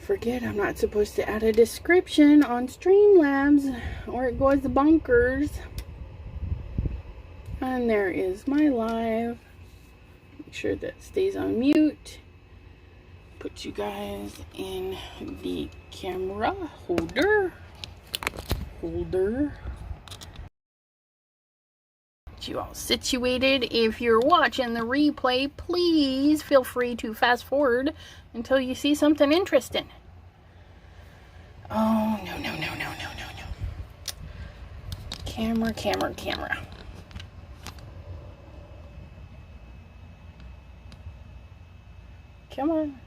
forget I'm not supposed to add a description on Streamlabs or it goes bonkers. And there is my live. Make sure that stays on mute. Put you guys in the camera holder. Get you all situated. If you're watching the replay, please feel free to fast forward until you see something interesting. Oh, no. Camera. Come on.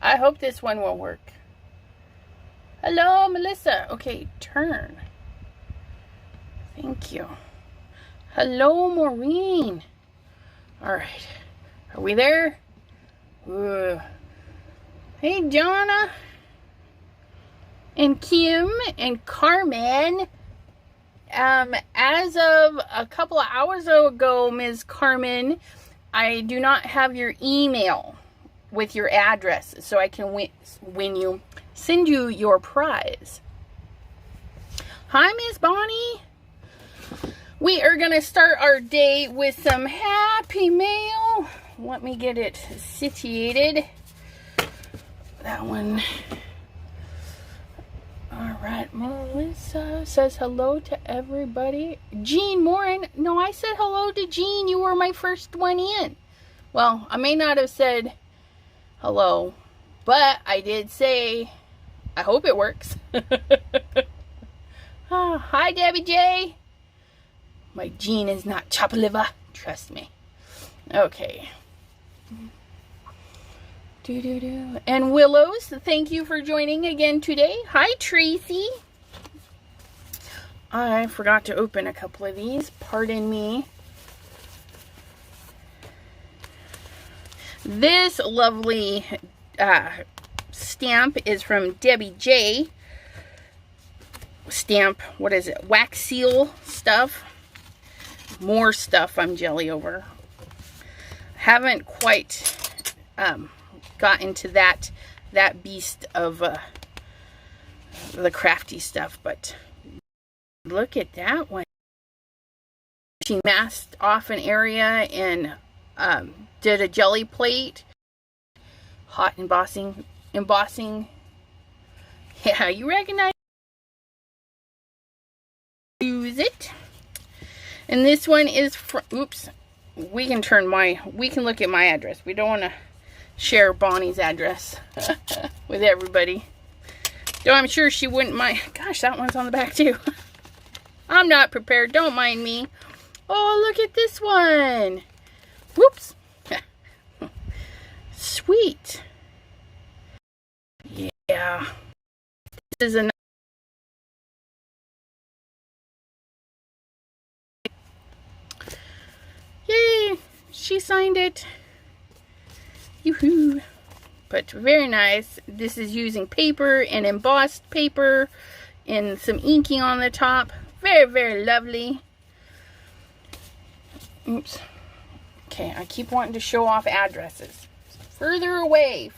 I hope this one will work. Hello, Melissa. Okay, turn. Thank you. Hello, Maureen. All right. Are we there? Hey, Jonna. And Kim and Carmen. As of a couple of hours ago, Ms. Carmen, I do not have your email with your address, so I can send you your prize. Hi, Miss Bonnie. We are gonna start our day with some happy mail. Let me get it situated. That one. All right, Melissa says hello to everybody. Jean Morin. No, I said hello to Jean. You were my first one in. Well, I may not have said hello, but I did say, I hope it works. Oh, hi, Debbie J. My Jean is not chop liver. Trust me. Okay. And Willows, thank you for joining again today. Hi, Tracy. I forgot to open a couple of these. Pardon me. This lovely stamp is from Debbie J. Stamp, what is it? Wax seal stuff. More stuff I'm jelly over. Haven't quite got into that beast of the crafty stuff, but look at that one. She masked off an area and did a jelly plate. Hot embossing. Yeah, you recognize. Use it. And this one is from, oops, we can look at my address. We don't want to share Bonnie's address with everybody. Though I'm sure she wouldn't mind. Gosh, that one's on the back too. I'm not prepared. Don't mind me. Oh, look at this one. Whoops. Sweet. Yeah. This is a yay. She signed it. Yoo-hoo. But very nice. This is using paper and embossed paper and some inking on the top. Very, very lovely. Oops. Okay, I keep wanting to show off addresses. Further away.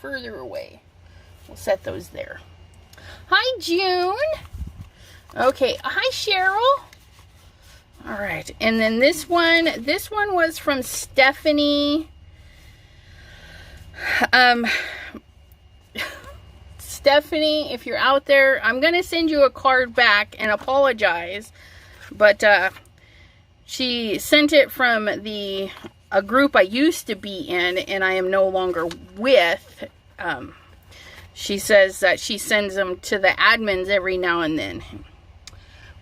We'll set those there. Hi, June. Okay, hi, Cheryl. All right, and then this one was from Stephanie. Stephanie, if you're out there, I'm going to send you a card back and apologize. But she sent it from a group I used to be in and I am no longer with. She says that she sends them to the admins every now and then.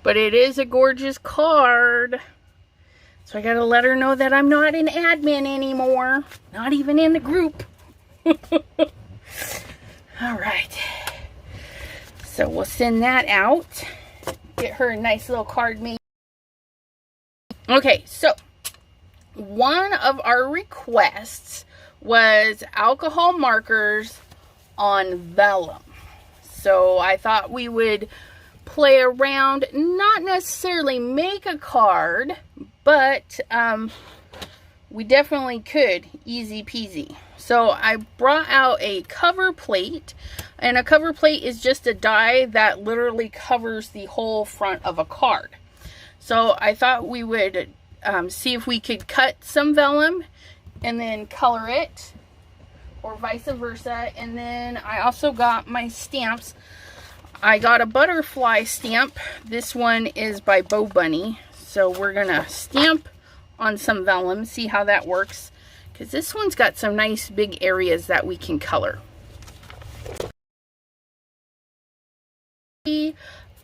But it is a gorgeous card. So I got to let her know that I'm not an admin anymore. Not even in the group. All right. So we'll send that out. Get her a nice little card made. Okay, so one of our requests was alcohol markers on vellum. So I thought we would play around, not necessarily make a card, but we definitely could, easy peasy. So I brought out a cover plate, and a cover plate is just a die that literally covers the whole front of a card. So I thought we would see if we could cut some vellum and then color it, or vice versa. And then I also got my stamps. I got a butterfly stamp. This one is by Bo Bunny. So we're gonna stamp on some vellum, see how that works, because this one's got some nice big areas that we can color.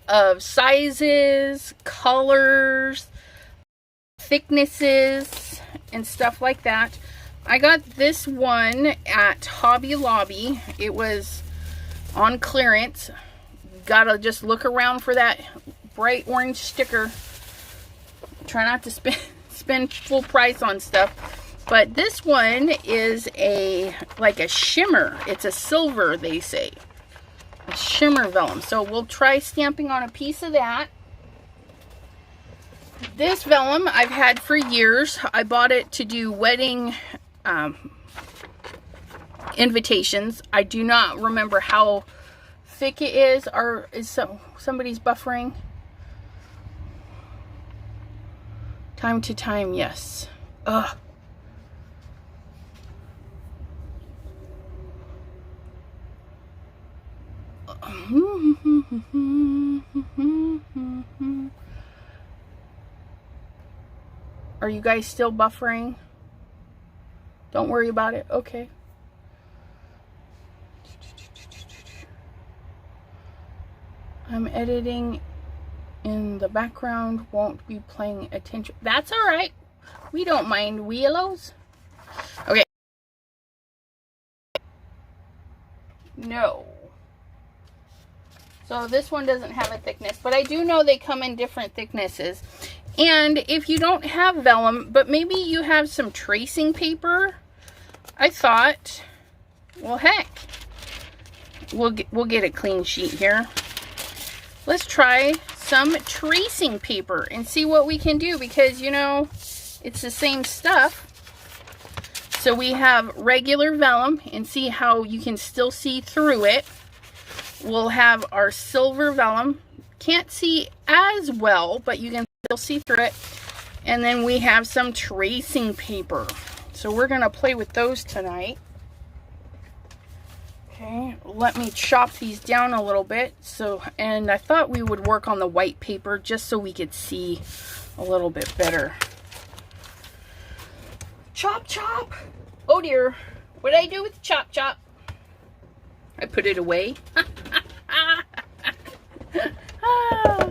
Of sizes, colors, thicknesses, and stuff like that. I got this one at Hobby Lobby. It was on clearance. Gotta just look around for that bright orange sticker. Try not to spend full price on stuff. But this one is like a shimmer. It's a silver, they say. A shimmer vellum. So we'll try stamping on a piece of that. This vellum I've had for years. I bought it to do wedding invitations. I do not remember how thick it is, or is somebody's buffering? Time to time, yes. Ugh. Are you guys still buffering? Don't worry about it. Okay. I'm editing in the background, won't be paying attention. That's all right. We don't mind wheelos. Okay. No. So this one doesn't have a thickness, but I do know they come in different thicknesses. And if you don't have vellum, but maybe you have some tracing paper, I thought, well, heck, we'll get a clean sheet here. Let's try some tracing paper and see what we can do, because, you know, it's the same stuff. So we have regular vellum, and see how you can still see through it. We'll have our silver vellum. Can't see as well, but you can still see through it. And then we have some tracing paper. So we're going to play with those tonight. Okay, let me chop these down a little bit. And I thought we would work on the white paper just so we could see a little bit better. Chop, chop. Oh dear. What did I do with the chop, chop? I put it away.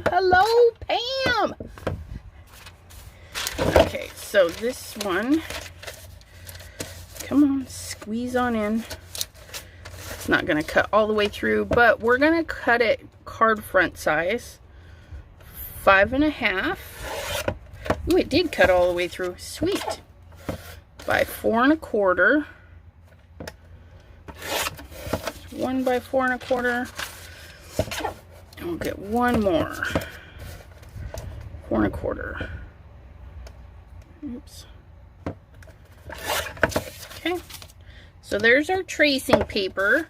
Hello, Pam. Okay, so this one, come on, squeeze on in. It's not going to cut all the way through, but we're going to cut it card front size, 5.5. Ooh, it did cut all the way through. Sweet. By 4.25. 1 by 4.25. And we'll get one more. 4.25. Oops. Okay. So there's our tracing paper.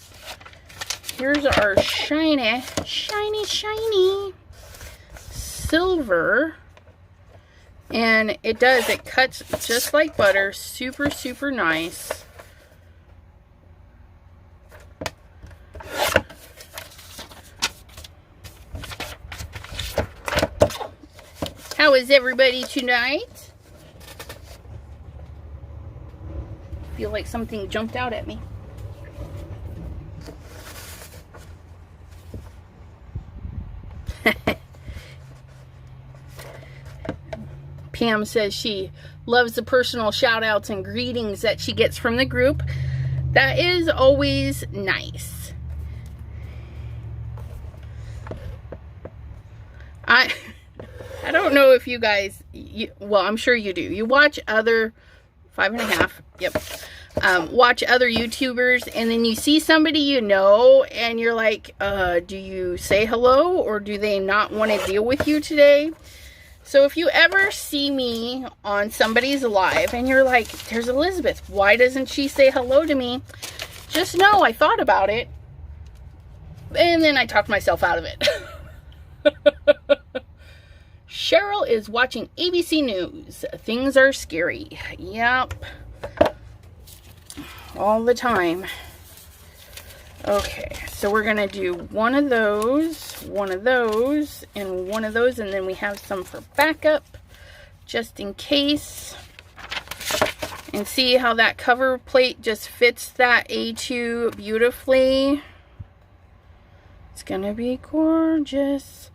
Here's our shiny silver. And it cuts just like butter. Super, super nice. How is everybody tonight? Feel like something jumped out at me. Pam says she loves the personal shout outs and greetings that she gets from the group. That is always nice. I don't know if you guys, well, I'm sure you do. You watch other 5.5. Yep. Watch other YouTubers, and then you see somebody you know, and you're like, do you say hello, or do they not want to deal with you today? So if you ever see me on somebody's live and you're like, there's Elizabeth, why doesn't she say hello to me? Just know I thought about it. And then I talked myself out of it. Cheryl is watching ABC News. Things are scary. Yep. All the time. Okay, so we're going to do one of those, and one of those, and then we have some for backup, just in case. And see how that cover plate just fits that A2 beautifully. It's going to be gorgeous.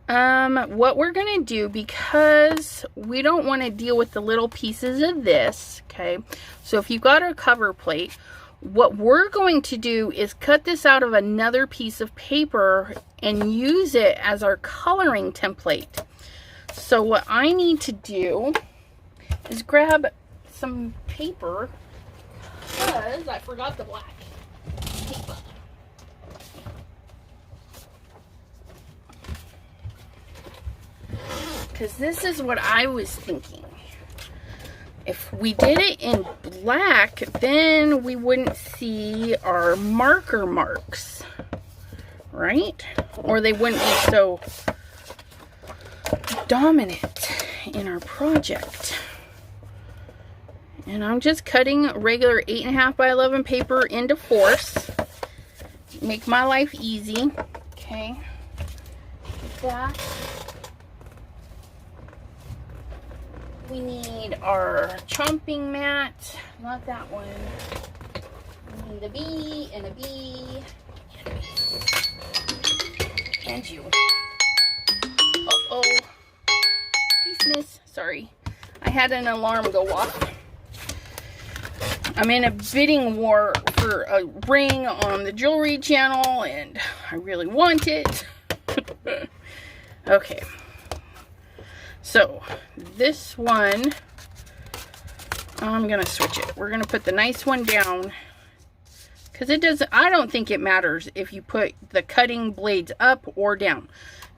What we're going to do, because we don't want to deal with the little pieces of this, okay? So if you've got a cover plate, what we're going to do is cut this out of another piece of paper and use it as our coloring template. So what I need to do is grab some paper, because I forgot the black paper. Because this is what I was thinking. If we did it in black, then we wouldn't see our marker marks, right? Or they wouldn't be so dominant in our project. And I'm just cutting regular 8.5 by 11 paper into fourths. Make my life easy. Okay. Get that. We need our chomping mat, not that one. We need a B and a B and a B. And you. Uh-oh. Peace, miss. Sorry. I had an alarm go off. I'm in a bidding war for a ring on the jewelry channel, and I really want it. Okay. So, this one, I'm going to switch it. We're going to put the nice one down, because it doesn't, I don't think it matters if you put the cutting blades up or down.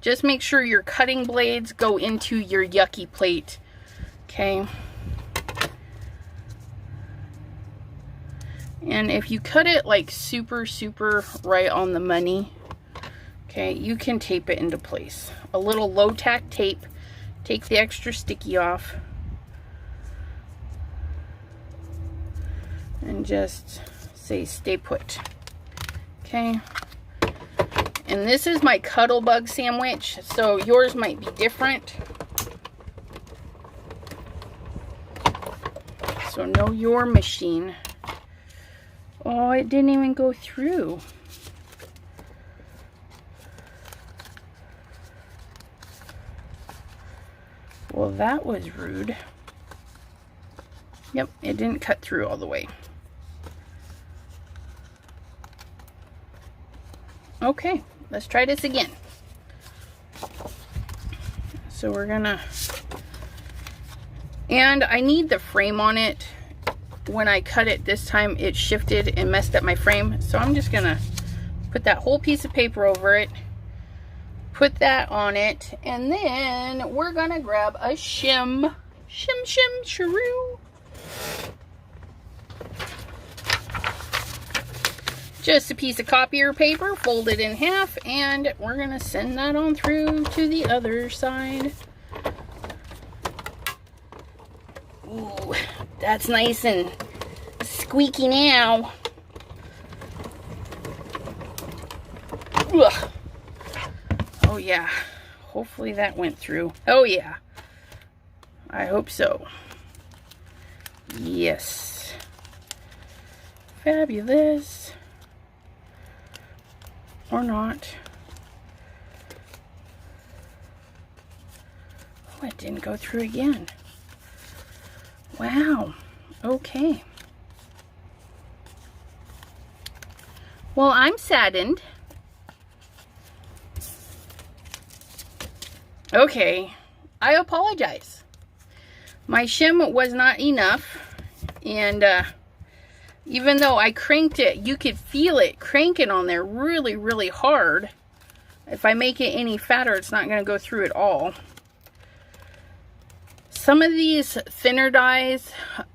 Just make sure your cutting blades go into your yucky plate, okay? And if you cut it like super, super right on the money, okay, you can tape it into place. A little low-tack tape. Take the extra sticky off and just say stay put. Okay. And this is my Cuttlebug sandwich, so yours might be different. So know your machine. Oh, it didn't even go through. Well, that was rude. Yep, it didn't cut through all the way. Okay, let's try this again. So we're gonna, and I need the frame on it. When I cut it this time, it shifted and messed up my frame. So I'm just gonna put that whole piece of paper over it. Put that on it, and then we're gonna grab a shim, shiroo. Just a piece of copier paper, folded in half, and we're gonna send that on through to the other side. Ooh, that's nice and squeaky now. Ugh. Oh yeah, hopefully that went through. Oh yeah, I hope so. Yes. Fabulous. Or not. Oh, it didn't go through again. Wow. Okay. Well, I'm saddened. Okay, I apologize. My shim was not enough, and even though I cranked it, you could feel it cranking on there really, really hard. If I make it any fatter, it's not going to go through at all. Some of these thinner dyes,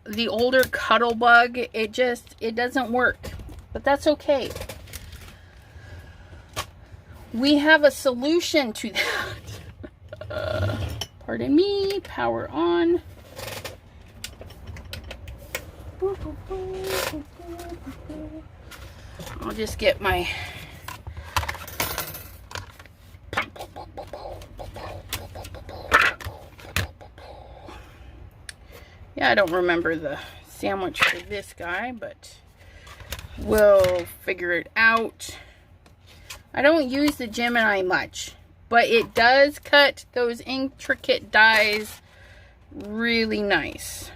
the older Cuttlebug, it doesn't work. But that's okay. We have a solution to that. Pardon me, power on. I'll just get my... Yeah, I don't remember the sandwich for this guy, but we'll figure it out. I don't use the Gemini much, but it does cut those intricate dies really nice.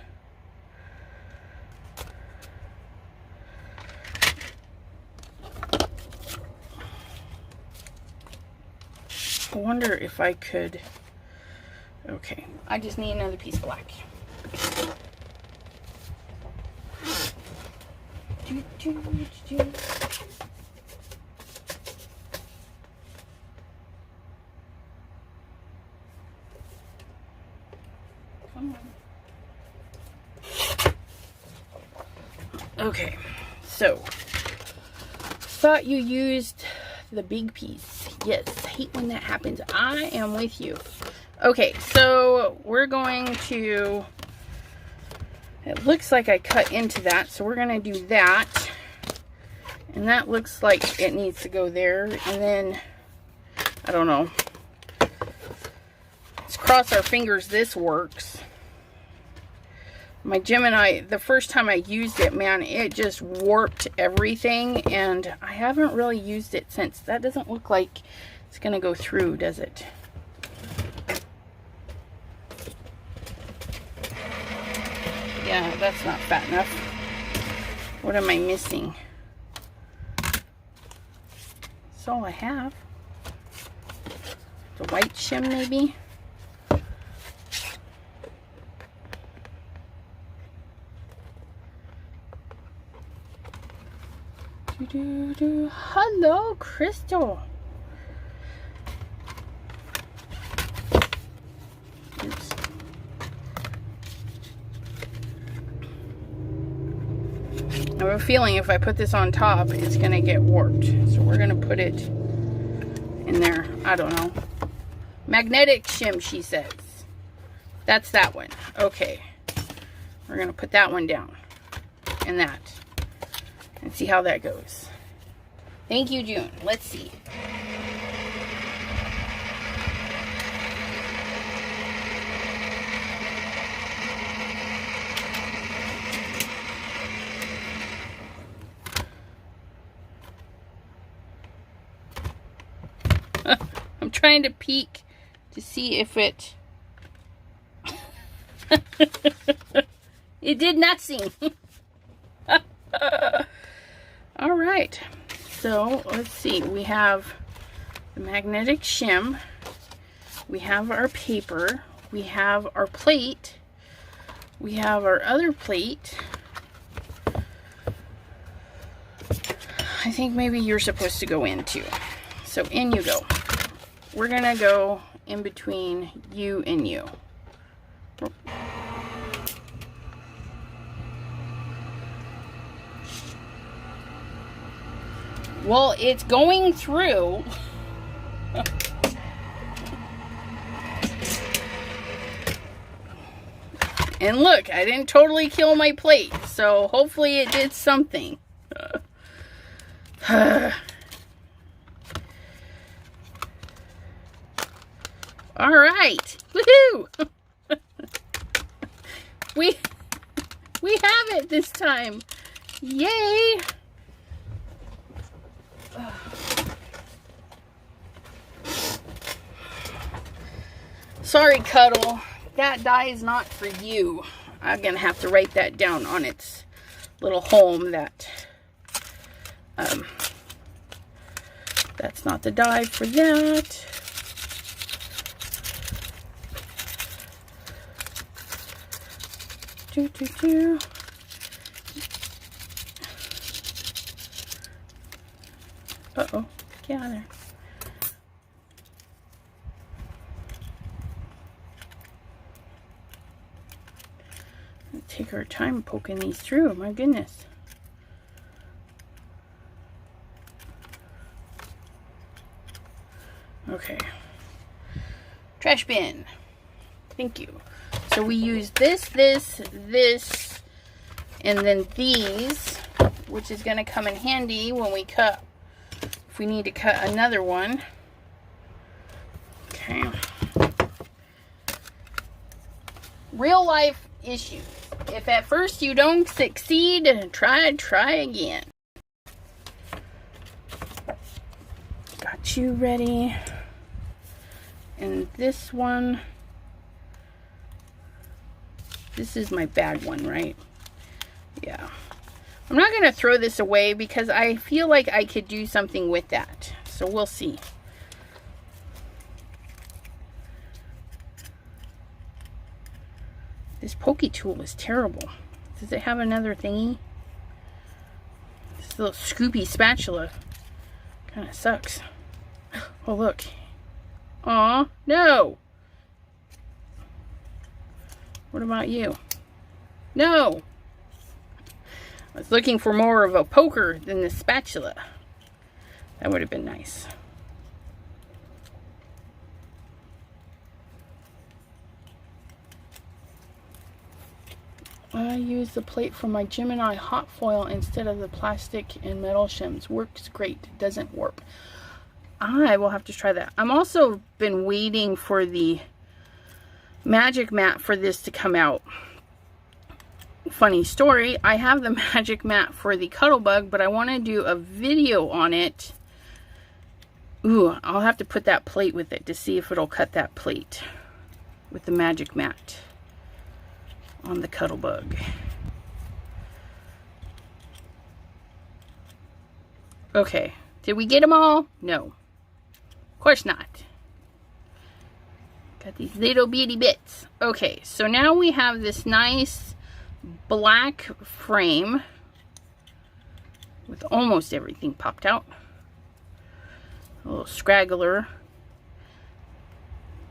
I wonder if I could... Okay, I just need another piece of black. Come on. Okay, so thought you used the big piece. Yes, I hate when that happens. I am with you. Okay, so we're going to... It looks like I cut into that, so we're going to do that. And that looks like it needs to go there. And then, I don't know. Let's cross our fingers this works. My Gemini, the first time I used it, man, it just warped everything. And I haven't really used it since. That doesn't look like it's going to go through, does it? Yeah, that's not fat enough. What am I missing? That's all I have. The white shim, maybe? Hello, Crystal. Oops. I have a feeling if I put this on top, it's going to get warped. So we're going to put it in there. I don't know. Magnetic shim, she says. That's that one. Okay. We're going to put that one down. And that. And see how that goes. Thank you, June. Let's see. I'm trying to peek to see if it... It did nothing. All right. So, let's see. We have the magnetic shim. We have our paper. We have our plate. We have our other plate. I think maybe you're supposed to go in too. So, in you go. We're going to go in between you and you. Well, it's going through. And look, I didn't totally kill my plate. So hopefully it did something. All right. Woohoo! we have it this time. Yay! Sorry, Cuddle. That die is not for you. I'm gonna have to write that down on its little home that that's not the die for that. Uh-oh, get out of there. take our time poking these through. My goodness. Okay. Trash bin. Thank you. So we use this, and then these, which is going to come in handy when we cut, if we need to cut another one. Okay. Real life issues. If at first you don't succeed, try again. Got you ready. And this one, this is my bad one, right? Yeah. I'm not going to throw this away because I feel like I could do something with that. So we'll see. This pokey tool is terrible. Does it have another thingy? This little scoopy spatula kind of sucks. Oh, look. Aw, no. What about you? No. I was looking for more of a poker than the spatula. That would have been nice. I use the plate from my Gemini hot foil instead of the plastic and metal shims. Works great. Doesn't warp. I will have to try that. I'm also been waiting for the magic mat for this to come out. Funny story, I have the magic mat for the Cuttlebug, but I want to do a video on it. Ooh, I'll have to put that plate with it to see if it'll cut that plate with the magic mat on the Cuttlebug. Okay, did we get them all? No. Of course not. Got these little bitty bits. Okay, so now we have this nice black frame with almost everything popped out. A little scraggler.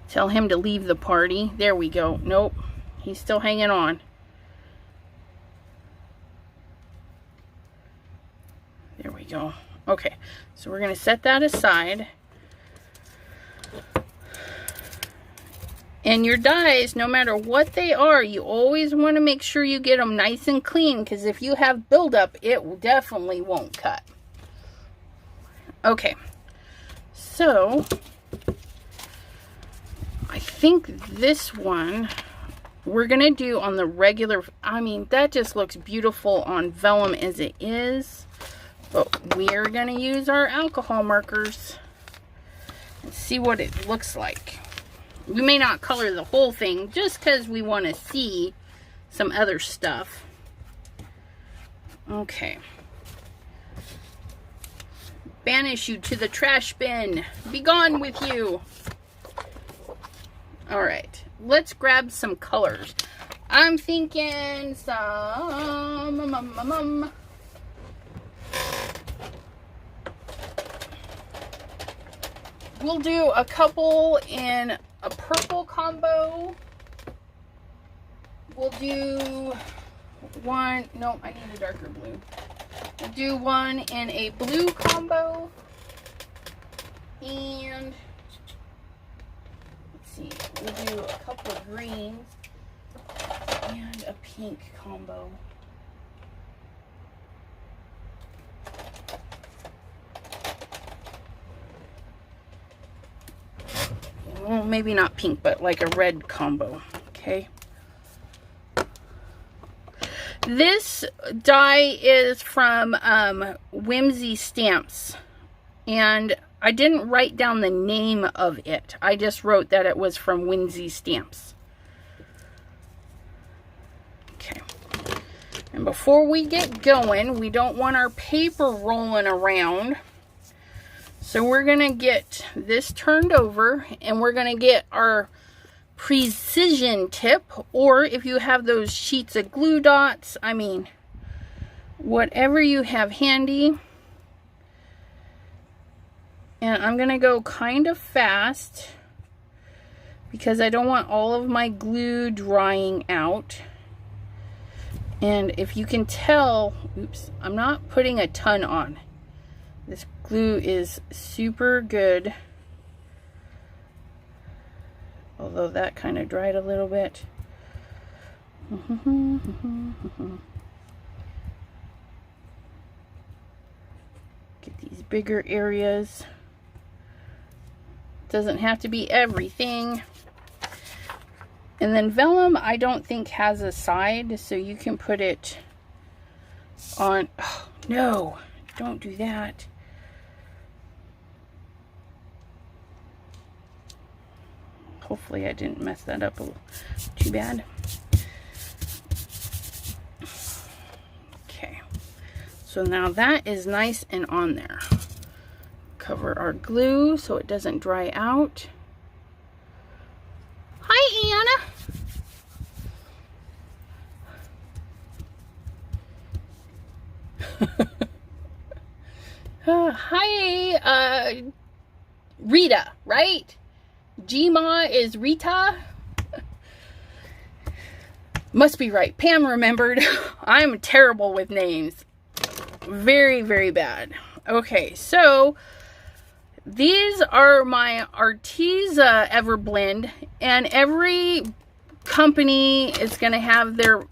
Tell him to leave the party. There we go. Nope. He's still hanging on. There we go. Okay, so we're going to set that aside. And your dies, no matter what they are, you always want to make sure you get them nice and clean, because if you have buildup, it definitely won't cut. Okay, so I think this one we're going to do on the regular. I mean, that just looks beautiful on vellum as it is. But we are going to use our alcohol markers and see what it looks like. We may not color the whole thing just because we want to see some other stuff. Okay. Banish you to the trash bin. Be gone with you. Alright. Let's grab some colors. I'm thinking some... We'll do a couple in a purple combo. We'll do one, no, I need a darker blue. We'll do one in a blue combo. And let's see, we'll do a couple of greens and a pink combo. Well, maybe not pink, but like a red combo. Okay. This die is from Whimsy Stamps, and I didn't write down the name of it. I just wrote that it was from Whimsy Stamps. Okay. And before we get going, we don't want our paper rolling around. So we're going to get this turned over, and we're going to get our precision tip, or if you have those sheets of glue dots, I mean, whatever you have handy. And I'm going to go kind of fast because I don't want all of my glue drying out. And if you can tell, oops, I'm not putting a ton on. This glue is super good. Although that kind of dried a little bit. Get these bigger areas. Doesn't have to be everything. And then vellum, I don't think has a side, so you can put it on. Oh, no, don't do that. Hopefully I didn't mess that up too bad. Okay, so now that is nice and on there. Cover our glue so it doesn't dry out. Hi, Anna. Hi, Rita, right? Gma is Rita. Must be right. Pam remembered. I'm terrible with names. Very, very bad. Okay, so these are my Arteza Everblend, and every company is going to have their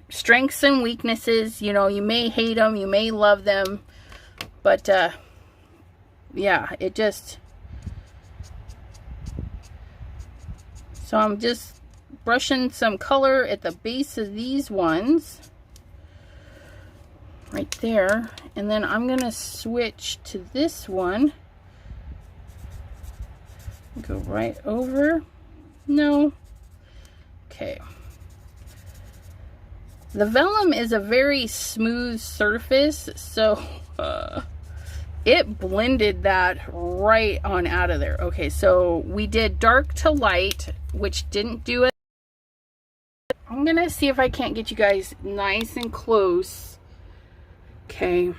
strengths and weaknesses. You know, you may hate them, you may love them, but yeah, it just... So I'm just brushing some color at the base of these ones. Right there. And then I'm going to switch to this one. Go right over. No. Okay. The vellum is a very smooth surface, so it blended that right on out of there. Okay, so we did dark to light, which didn't do it. I'm gonna see if I can't get you guys nice and close. Okay.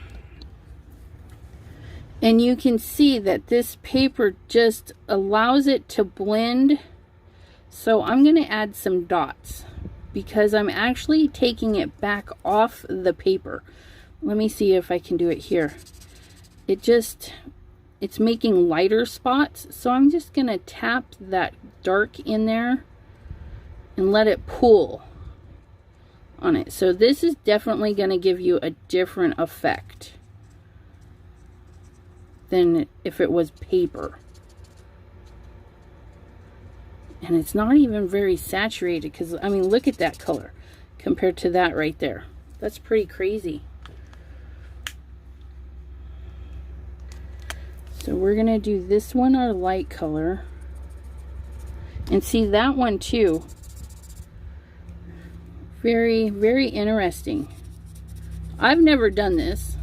And you can see that this paper just allows it to blend. So I'm gonna add some dots because I'm actually taking it back off the paper. Let me see if I can do it here. It's making lighter spots, so I'm just gonna tap that dark in there and let it pull on it. So this is definitely gonna give you a different effect than if it was paper. And it's not even very saturated, because I mean, look at that color compared to that right there. That's pretty crazy. So we're gonna do this one our light color, and see that one too. Very, very interesting. I've never done this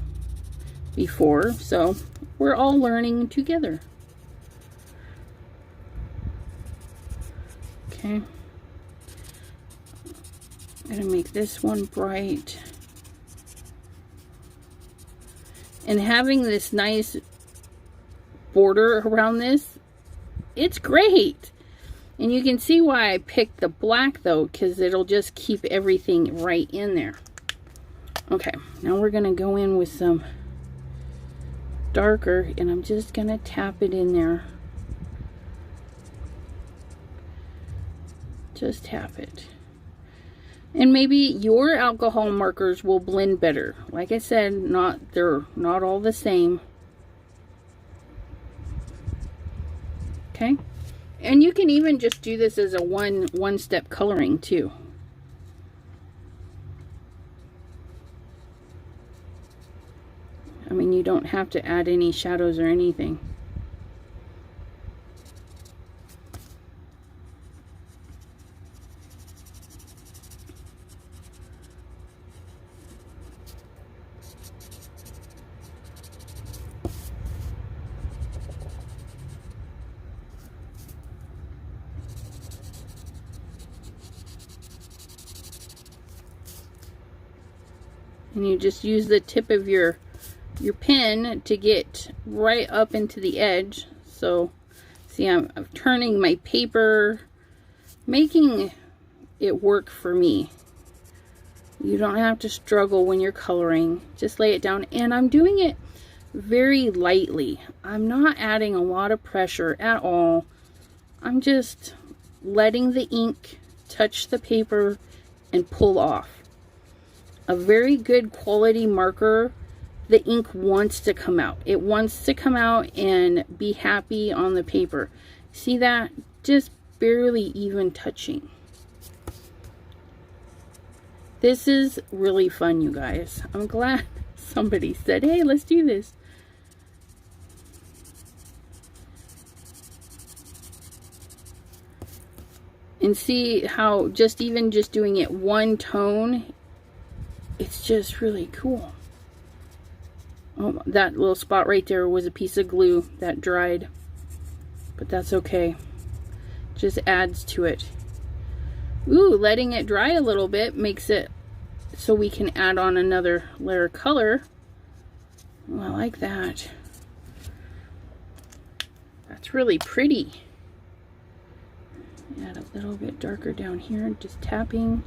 before, so we're all learning together. Okay. I'm gonna make this one bright. And having this nice border around this, it's great. And you can see why I picked the black though, because it'll just keep everything right in there. Okay, now we're gonna go in with some darker, and I'm just gonna tap it in there. Just tap it. And maybe your alcohol markers will blend better. Like I said, they're not all the same. Okay, and you can even just do this as a one-step coloring too. I mean, you don't have to add any shadows or anything. And you just use the tip of your pen to get right up into the edge. So see, I'm turning my paper, making it work for me. You don't have to struggle when you're coloring. Just lay it down. And I'm doing it very lightly. I'm not adding a lot of pressure at all. I'm just letting the ink touch the paper and pull off. A very good quality marker, the ink wants to come out. It wants to come out and be happy on the paper. See that? Just barely even touching. This is really fun, you guys. I'm glad somebody said, hey, let's do this. And see how just doing it one tone, it's just really cool. Oh, that little spot right there was a piece of glue that dried, but that's okay. Just adds to it. Ooh, letting it dry a little bit makes it so we can add on another layer of color. Oh, I like that. That's really pretty. Add a little bit darker down here, just tapping.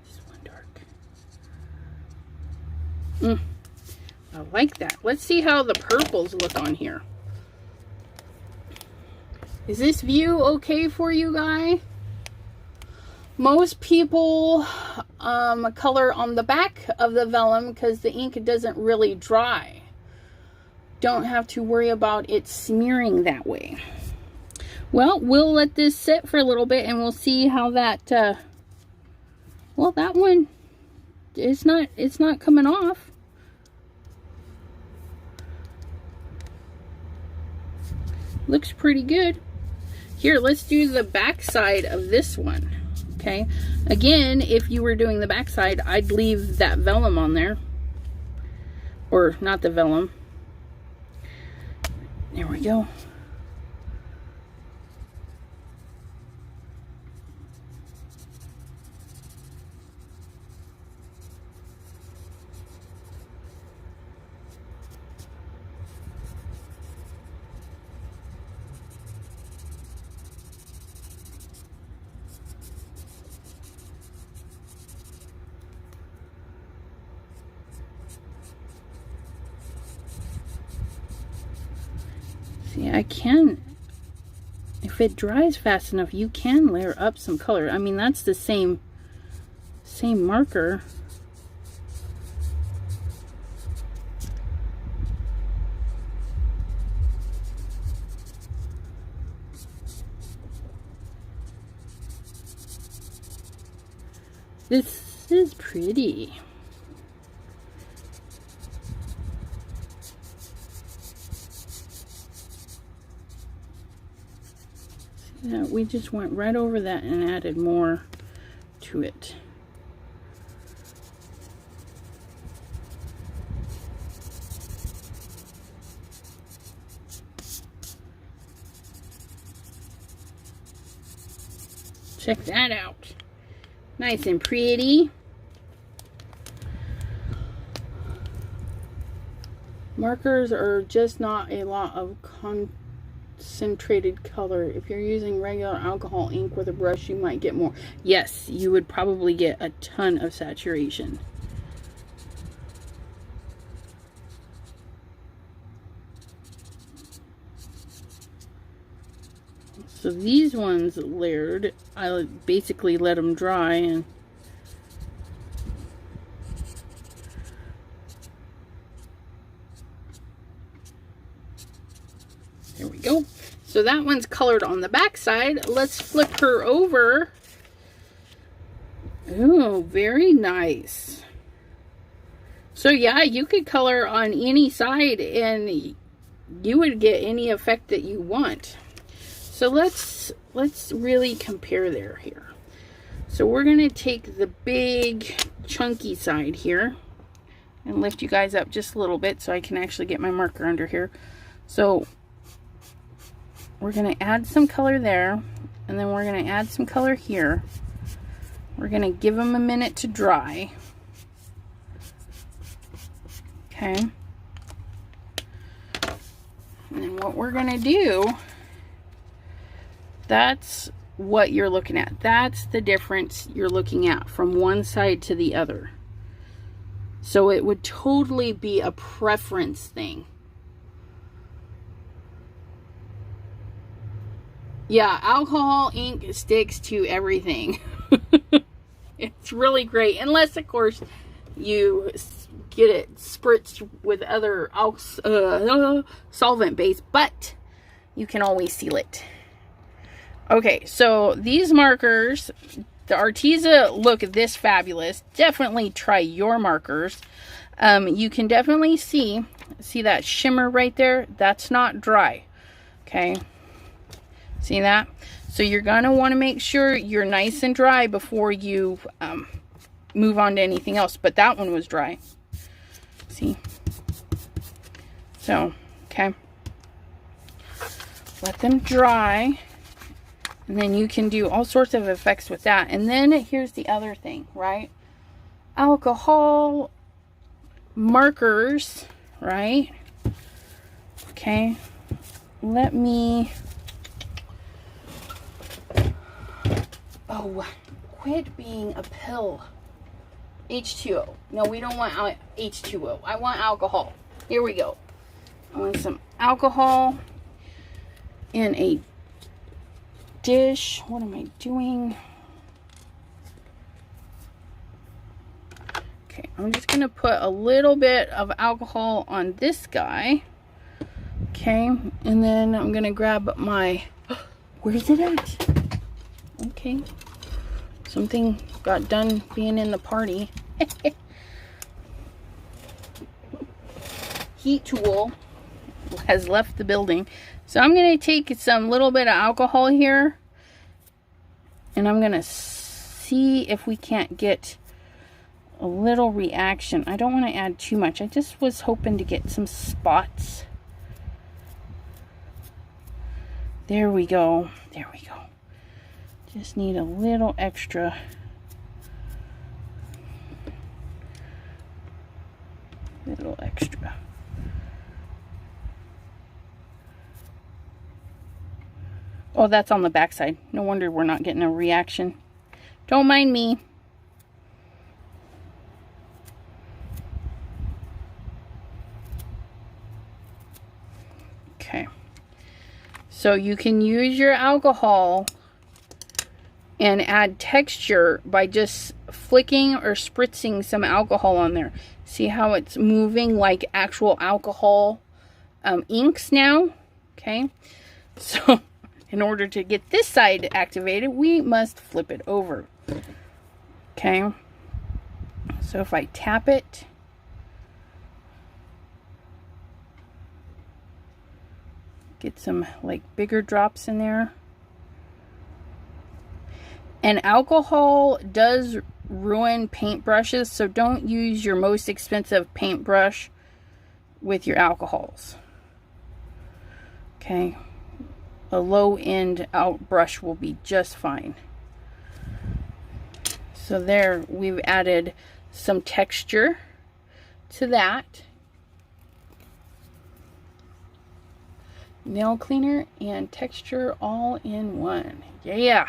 Just one dark. I like that. Let's see how the purples look on here. Is this view okay for you guys? Most people color on the back of the vellum because the ink doesn't really dry. Don't have to worry about it smearing that way. Well, we'll let this sit for a little bit and we'll see how that, well, that one, it's not coming off. Looks pretty good. Here, let's do the back side of this one. Okay, again, if you were doing the back side, I'd leave that vellum on there. Or not the vellum. There we go. See, I can, if it dries fast enough, you can layer up some color. I mean, that's the same marker. This is pretty. Yeah, we just went right over that and added more to it. Check that out. Nice and pretty. Markers are just not a lot of concentrated color. If you're using regular alcohol ink with a brush, you might get more. Yes, you would probably get a ton of saturation. So these ones layered, I basically let them dry and there we go. So that one's colored on the back side. Let's flip her over. Oh, very nice. So yeah, you could color on any side and you would get any effect that you want. So let's really compare there here. So we're gonna take the big chunky side here and lift you guys up just a little bit so I can actually get my marker under here. So we're gonna add some color there, and then we're gonna add some color here. We're gonna give them a minute to dry. Okay. And then what we're gonna do, that's what you're looking at. That's the difference you're looking at from one side to the other. So it would totally be a preference thing. Yeah, alcohol ink sticks to everything. It's really great. Unless, of course, you get it spritzed with other solvent base. But you can always seal it. Okay, so these markers, the Arteza look this fabulous. Definitely try your markers. You can definitely see that shimmer right there? That's not dry. Okay. See that? So you're going to want to make sure you're nice and dry before you move on to anything else. But that one was dry. See? So, okay. Let them dry. And then you can do all sorts of effects with that. And then here's the other thing, right? Alcohol markers, right? Okay. Let me... Oh, quit being a pill. H2O. No, we don't want H2O. I want alcohol. Here we go. I want some alcohol in a dish. What am I doing? Okay, I'm just going to put a little bit of alcohol on this guy. Okay, and then I'm going to grab my... Where's it at? Okay. Something got done being in the party. Heat tool has left the building. So I'm going to take some little bit of alcohol here. And I'm going to see if we can't get a little reaction. I don't want to add too much. I just was hoping to get some spots. There we go. There we go. Just need a little extra. Little extra. Oh, that's on the back side. No wonder we're not getting a reaction. Don't mind me. Okay. So you can use your alcohol and add texture by just flicking or spritzing some alcohol on there. See how it's moving like actual alcohol inks now? Okay. So in order to get this side activated, we must flip it over. Okay. So if I tap it, get some like bigger drops in there. And alcohol does ruin paintbrushes, so don't use your most expensive paintbrush with your alcohols. Okay. A low-end out brush will be just fine. So there, we've added some texture to that. Nail cleaner and texture all in one. Yeah.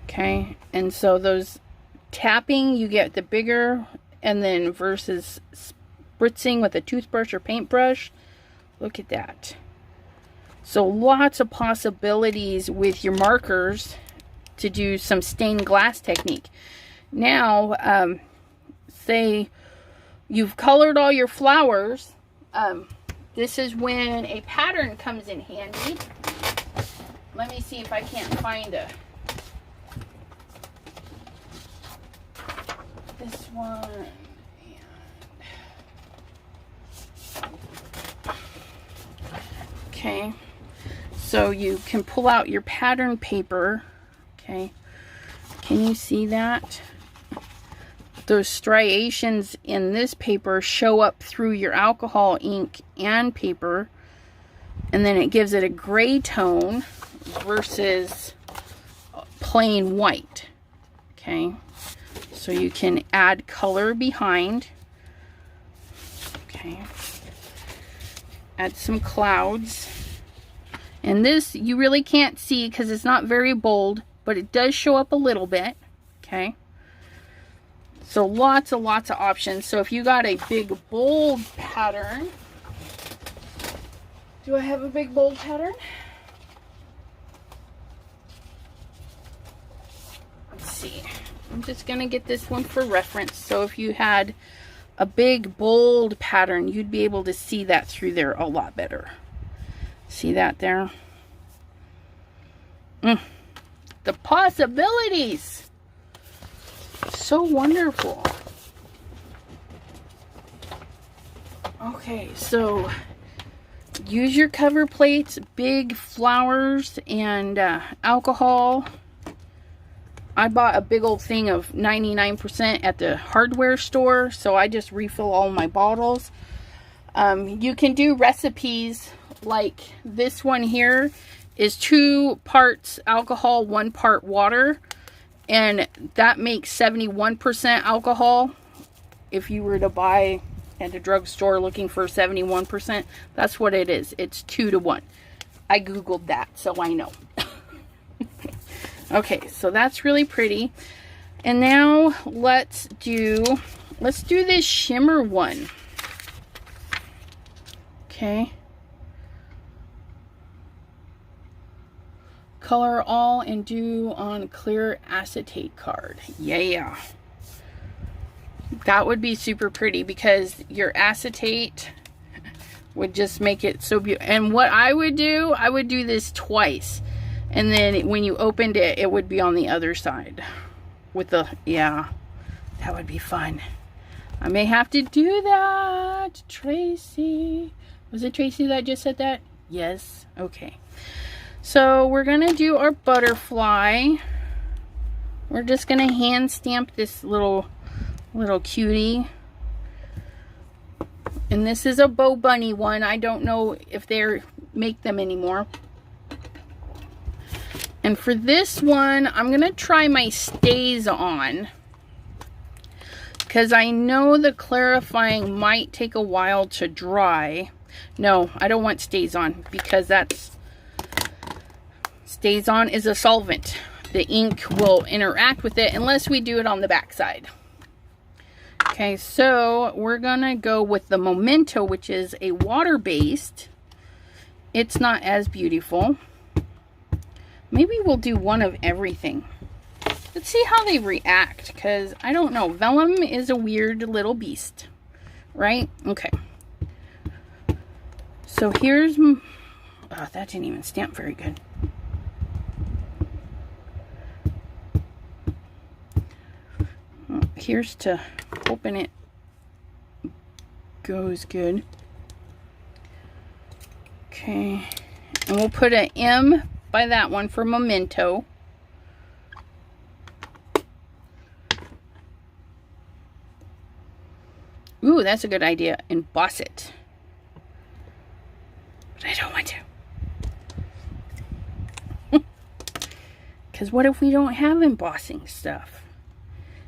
Okay, and so those tapping, you get the bigger, and then versus spritzing with a toothbrush or paintbrush, look at that. So lots of possibilities with your markers to do some stained glass technique. Now, say you've colored all your flowers, this is when a pattern comes in handy. Let me see if I can't find this one. Okay, so you can pull out your pattern paper. Okay, can you see that? Those striations in this paper show up through your alcohol ink and paper, and then it gives it a gray tone versus plain white. Okay, so you can add color behind. Okay, add some clouds, And this you really can't see because it's not very bold, but it does show up a little bit. Okay. So lots of options. So if you got a big bold pattern, do I have a big bold pattern? Let's see. I'm just gonna get this one for reference. So if you had a big bold pattern, you'd be able to see that through there a lot better. See that there? The possibilities. So wonderful. Okay, so use your cover plates, big flowers, and alcohol. I bought a big old thing of 99% at the hardware store, so I just refill all my bottles. You can do recipes like this one here is 2 parts alcohol, 1 part water, and that makes 71% alcohol. If you were to buy at a drugstore looking for 71%, that's what it is. It's 2 to 1. I googled that, so I know. Okay, so that's really pretty. And now let's do this shimmer one. Okay. Color all and do on clear acetate card. Yeah. That would be super pretty because your acetate would just make it so beautiful. And what I would do this twice. And then when you opened it, it would be on the other side. With the, yeah, that would be fun. I may have to do that. Tracy. Was it Tracy that just said that? Yes. Okay. So we're going to do our butterfly. We're just going to hand stamp this little cutie. And this is a Bow Bunny one. I don't know if they make them anymore. And for this one, I'm going to try my stays on. Because I know the clarifying might take a while to dry. No, I don't want stays on because stays on is a solvent. The ink will interact with it unless we do it on the back side. Okay, so we're going to go with the Memento, which is a water-based. It's not as beautiful. Maybe we'll do one of everything. Let's see how they react, because I don't know. Vellum is a weird little beast, right? Okay. So here's... Oh, that didn't even stamp very good. Here's to hoping it goes good. Okay. And we'll put an M by that one for Memento. Ooh, that's a good idea. Emboss it. But I don't want to. Because what if we don't have embossing stuff?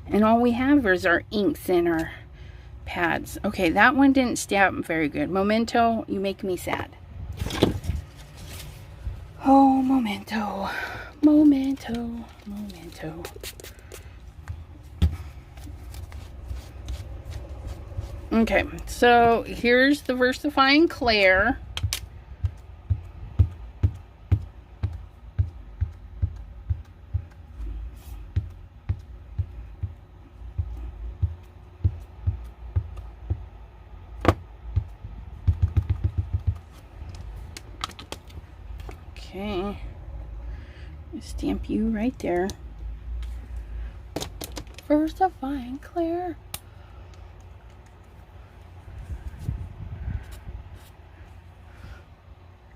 And all we have is our inks and our pads. Okay, that one didn't stamp very good. Memento, you make me sad. Oh, Memento. Memento. Memento. Okay, so here's the VersaFine Claire. Okay, stamp you right there. VersaFine Claire.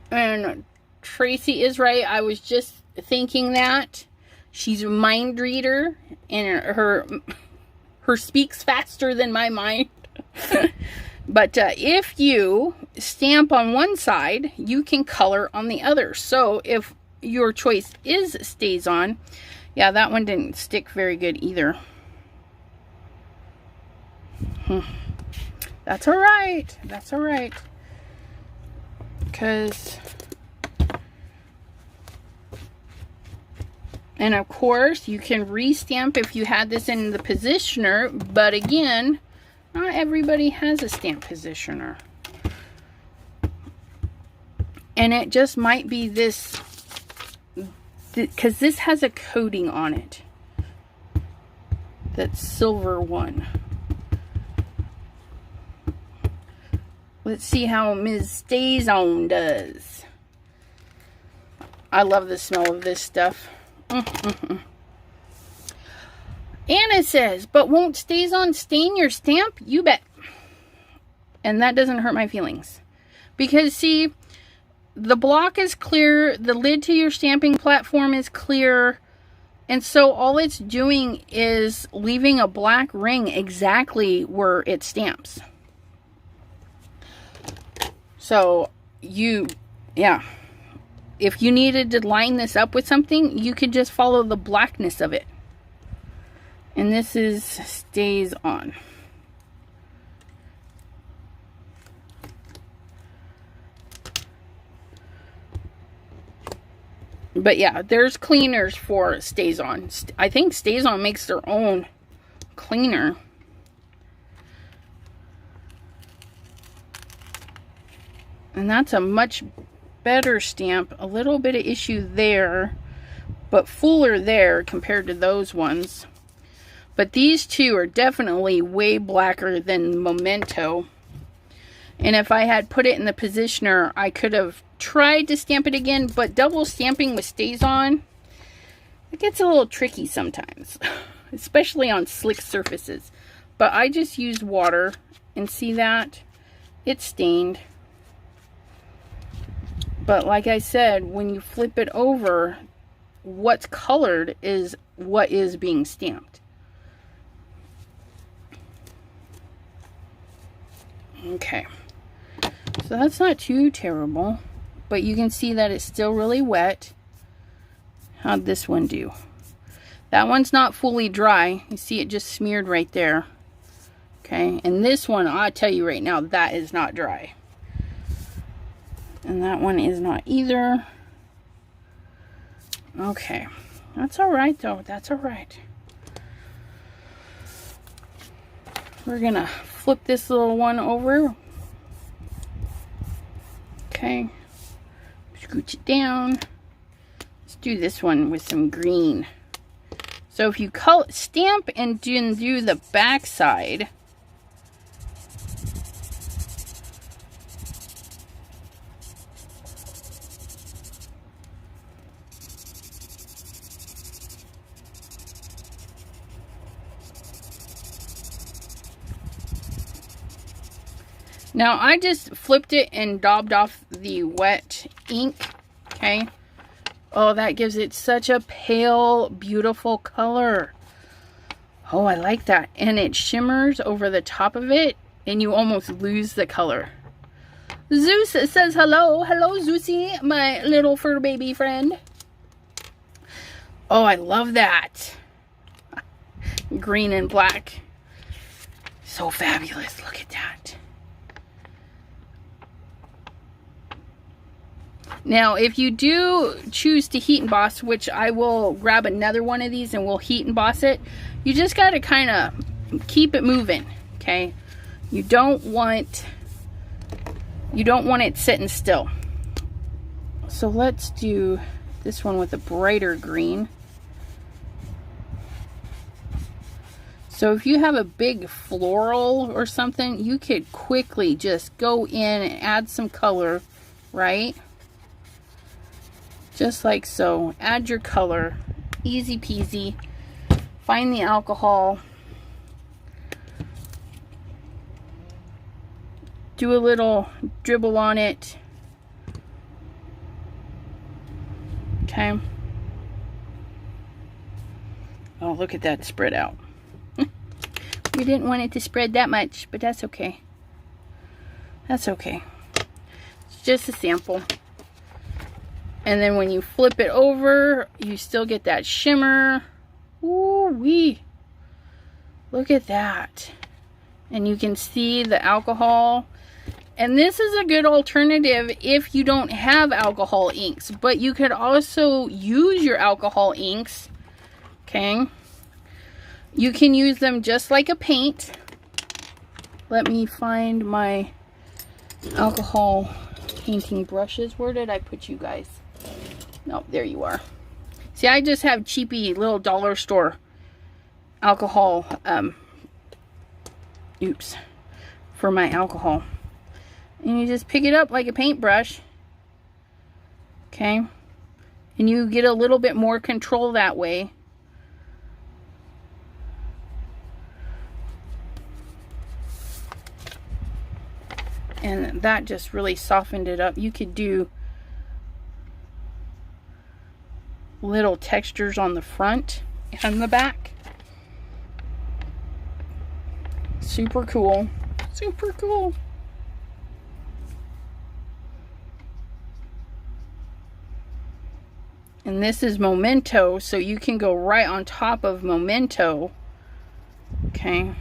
And Tracy is right. I was just thinking that. She's a mind reader, and her speaks faster than my mind. But if you stamp on one side, you can color on the other. So if your choice is stays on, yeah, that one didn't stick very good either. That's all right. That's all right. Because And of course, you can re-stamp if you had this in the positioner, but again, not everybody has a stamp positioner. And it just might be this, because this has a coating on it. That silver one. Let's see how Ms. Stays On does. I love the smell of this stuff. Anna says, but won't Stays On stain your stamp? You bet. And that doesn't hurt my feelings. Because see, the block is clear, the lid to your stamping platform is clear, and so all it's doing is leaving a black ring exactly where it stamps. So yeah, if you needed to line this up with something, you could just follow the blackness of it. And this is Stays On. But yeah, there's cleaners for Stays On. I think Stays On makes their own cleaner. And that's a much better stamp. A little bit of issue there, but fuller there compared to those ones. But these two are definitely way blacker than Memento. And if I had put it in the positioner, I could have tried to stamp it again, but double stamping with Stays On, it gets a little tricky sometimes, especially on slick surfaces. But I just used water, and see that? It's stained. But like I said, when you flip it over, what's colored is what is being stamped. Okay. So that's not too terrible, but you can see that it's still really wet. How'd this one do? That one's not fully dry. You see it just smeared right there. Okay, and this one, I'll tell you right now, that is not dry. And that one is not either. Okay, that's all right though, that's all right. We're gonna flip this little one over. Okay, scooch it down. Let's do this one with some green. So if you stamp and do the back side, now I just flipped it and daubed off the wet ink, okay? Oh, that gives it such a pale, beautiful color. Oh, I like that. And it shimmers over the top of it, and you almost lose the color. Zeus says hello. Hello, Zeusy, my little fur baby friend. Oh, I love that. Green and black. So fabulous. Look at that. Now, if you do choose to heat emboss, which I will grab another one of these and we'll heat emboss it, you just got to kind of keep it moving, okay? You don't want it sitting still. So let's do this one with a brighter green. So if you have a big floral or something, you could quickly just go in and add some color, right? Just like so. Add your color. Easy peasy. Find the alcohol. Do a little dribble on it. Okay. Oh, look at that spread out. We didn't want it to spread that much, but that's okay. That's okay. It's just a sample. And then when you flip it over, you still get that shimmer. Ooh-wee. Look at that. And you can see the alcohol And this is a good alternative if you don't have alcohol inks, but you could also use your alcohol inks, okay? You can use them just like a paint. Let me find my alcohol painting brushes. Where did I put you guys? No, there you are. See, I just have cheapy little dollar store alcohol, for my alcohol. And you just pick it up like a paintbrush, okay? And you get a little bit more control that way. And that just really softened it up. You could do little textures on the front and the back. Super cool. Super cool. And this is Memento, so you can go right on top of Memento. Okay.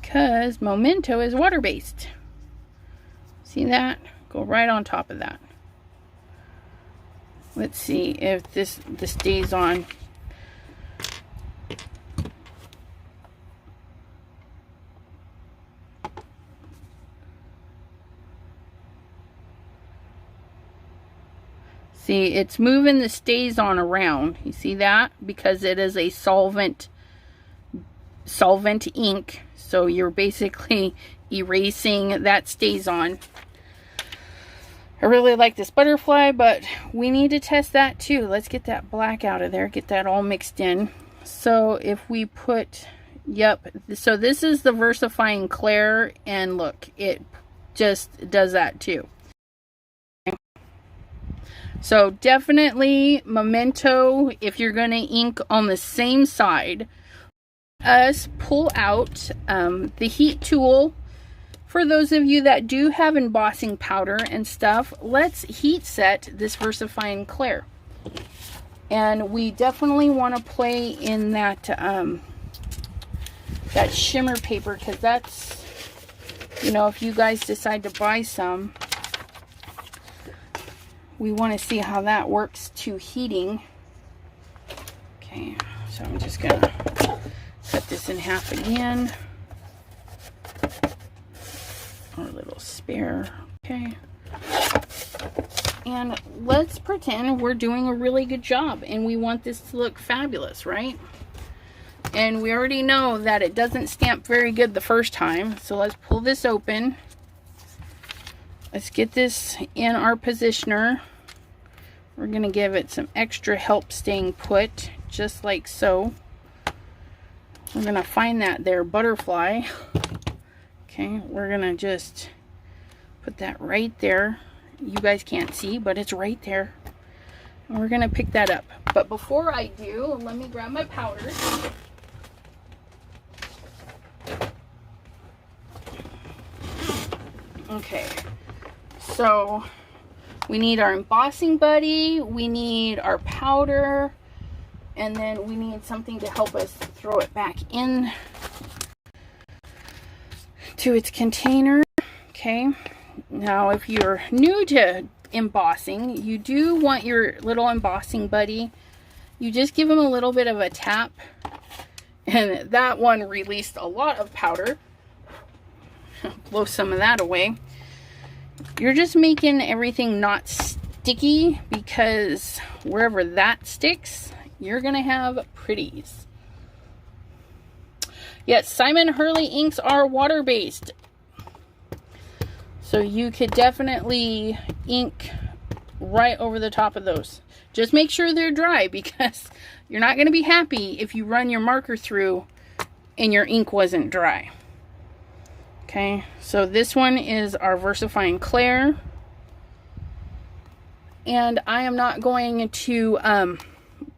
Because Memento is water-based. See that? Go right on top of that. Let's see if this stays on. See, it's moving the stays on around. You see that? Because it is a solvent ink. So you're basically erasing that stays on. I really like this butterfly, but we need to test that too. Let's get that black out of there. Get that all mixed in. So if we put, yep. So this is the VersaFine Clair. And look, it just does that too. So definitely Memento, if you're going to ink on the same side. Pull out the heat tool. For those of you that do have embossing powder and stuff, let's heat set this VersaFine Clair. And we definitely want to play in that that shimmer paper, because that's, you know, if you guys decide to buy some, we want to see how that works to heating. Okay, so I'm just gonna cut this in half again. Our little spare. Okay. And let's pretend we're doing a really good job and we want this to look fabulous, right? And we already know that it doesn't stamp very good the first time. So let's pull this open. Let's get this in our positioner. We're going to give it some extra help staying put, just like so. We're going to find that there butterfly. Okay, we're going to just put that right there. You guys can't see, but it's right there. And we're going to pick that up. But before I do, let me grab my powder. Okay, so we need our embossing buddy, we need our powder, and then we need something to help us throw it back in to its container. Okay, now if you're new to embossing, you do want your little embossing buddy, you just give him a little bit of a tap, and that one released a lot of powder. Blow some of that away. You're just making everything not sticky, because wherever that sticks, you're gonna have pretties. Yes, Simon Hurley inks are water-based, so you could definitely ink right over the top of those. Just make sure they're dry, because you're not going to be happy if you run your marker through and your ink wasn't dry. Okay, so this one is our VersaFine Clair, and I am not going to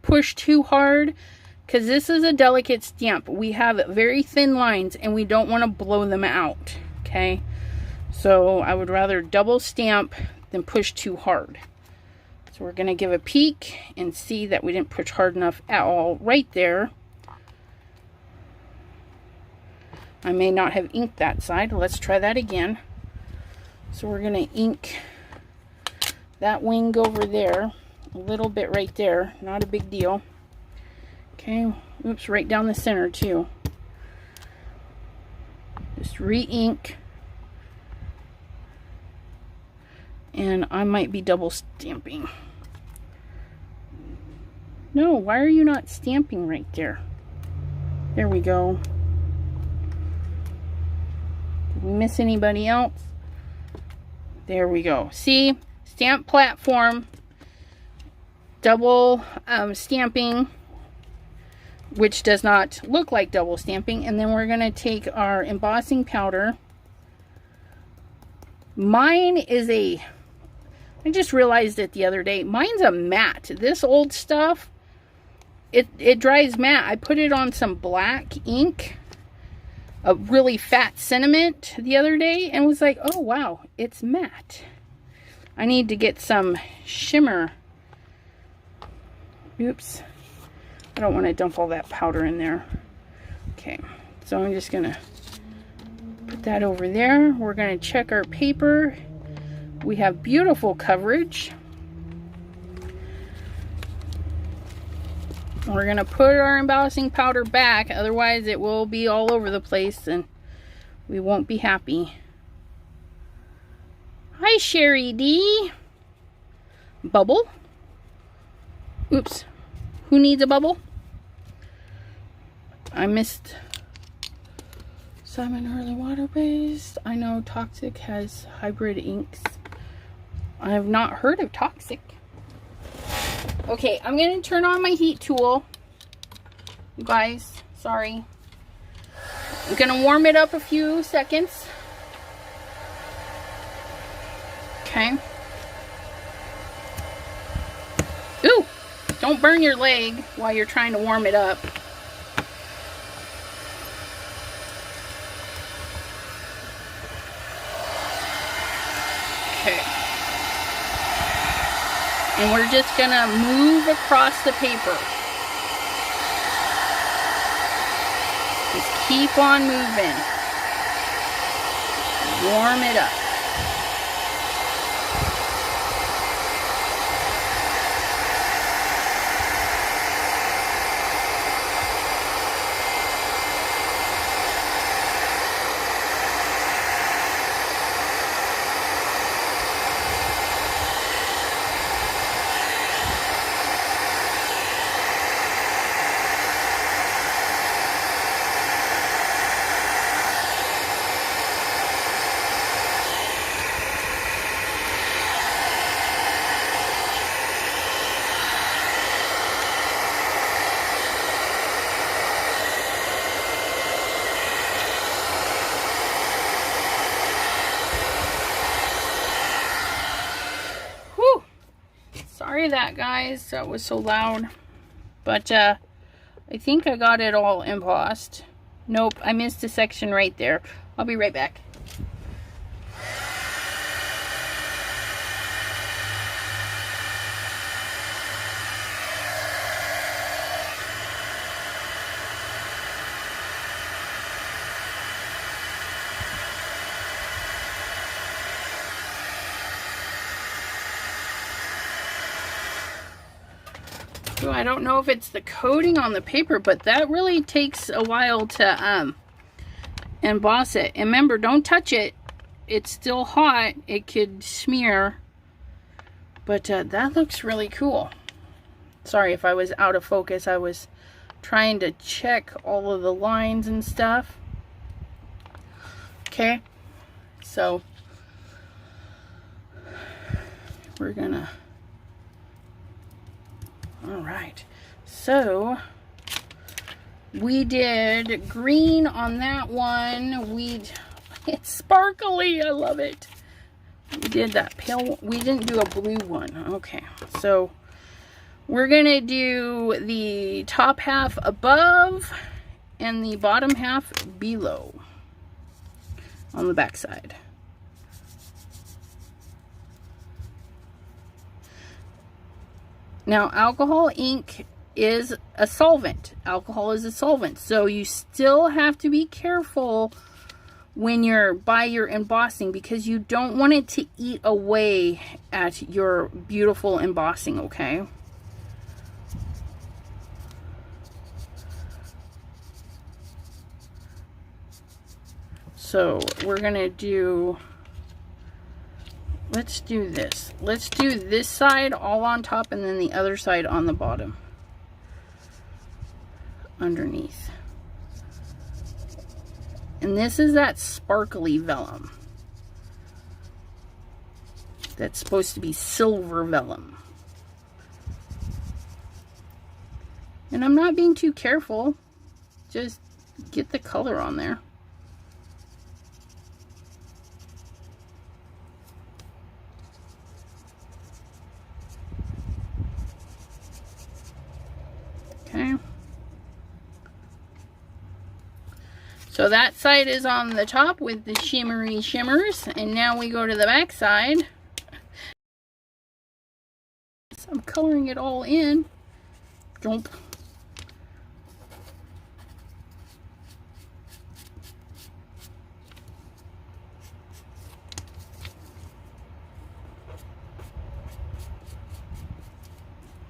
push too hard, because this is a delicate stamp. We have very thin lines and we don't want to blow them out. Okay, so I would rather double stamp than push too hard. So we're going to give a peek and see that we didn't push hard enough at all right there. I may not have inked that side. Let's try that again. So we're going to ink that wing over there. A little bit right there. Not a big deal. Okay. Oops, right down the center too. Just re-ink. And I might be double stamping. No, why are you not stamping right there? There we go. Did we miss anybody else? There we go. See? Stamp platform. Double stamping. Which does not look like double stamping. And then we're going to take our embossing powder. Mine is a... I just realized it the other day. Mine's a matte. This old stuff, it dries matte. I put it on some black ink, a really fat sentiment the other day, and was like, oh wow, it's matte. I need to get some shimmer. Oops. I don't want to dump all that powder in there. Okay, so I'm just going to put that over there. We're going to check our paper. We have beautiful coverage. We're going to put our embossing powder back, otherwise it will be all over the place and we won't be happy. Hi, Sherry D. Bubble. Oops. Who needs a bubble? I missed Simon Hurley water-based. I know Toxic has hybrid inks. I have not heard of Toxic. Okay, I'm going to turn on my heat tool. You guys, sorry. I'm going to warm it up a few seconds. Okay. Ooh! Don't burn your leg while you're trying to warm it up. Okay. And we're just gonna move across the paper. Just keep on moving. Warm it up. Sorry that, guys, that was so loud. But I think I got it all embossed. Nope, I missed a section right there. I'll be right back. Ooh, I don't know if it's the coating on the paper, but that really takes a while to emboss it. And remember, don't touch it. It's still hot. It could smear. But that looks really cool. Sorry if I was out of focus. I was trying to check all of the lines and stuff. Okay. So we're gonna... Alright, so we did green on that one. It's sparkly, I love it. We did that pale, we didn't do a blue one. Okay, so we're gonna do the top half above and the bottom half below on the back side. Now, alcohol ink is a solvent. Alcohol is a solvent. So you still have to be careful when you're by your embossing, because you don't want it to eat away at your beautiful embossing, okay? So we're gonna do, let's do this. Let's do this side all on top and then the other side on the bottom, underneath. And this is that sparkly vellum. That's supposed to be silver vellum. And I'm not being too careful. Just get the color on there. Okay. So that side is on the top with the shimmery shimmers, and now we go to the back side. So I'm coloring it all in. Jump.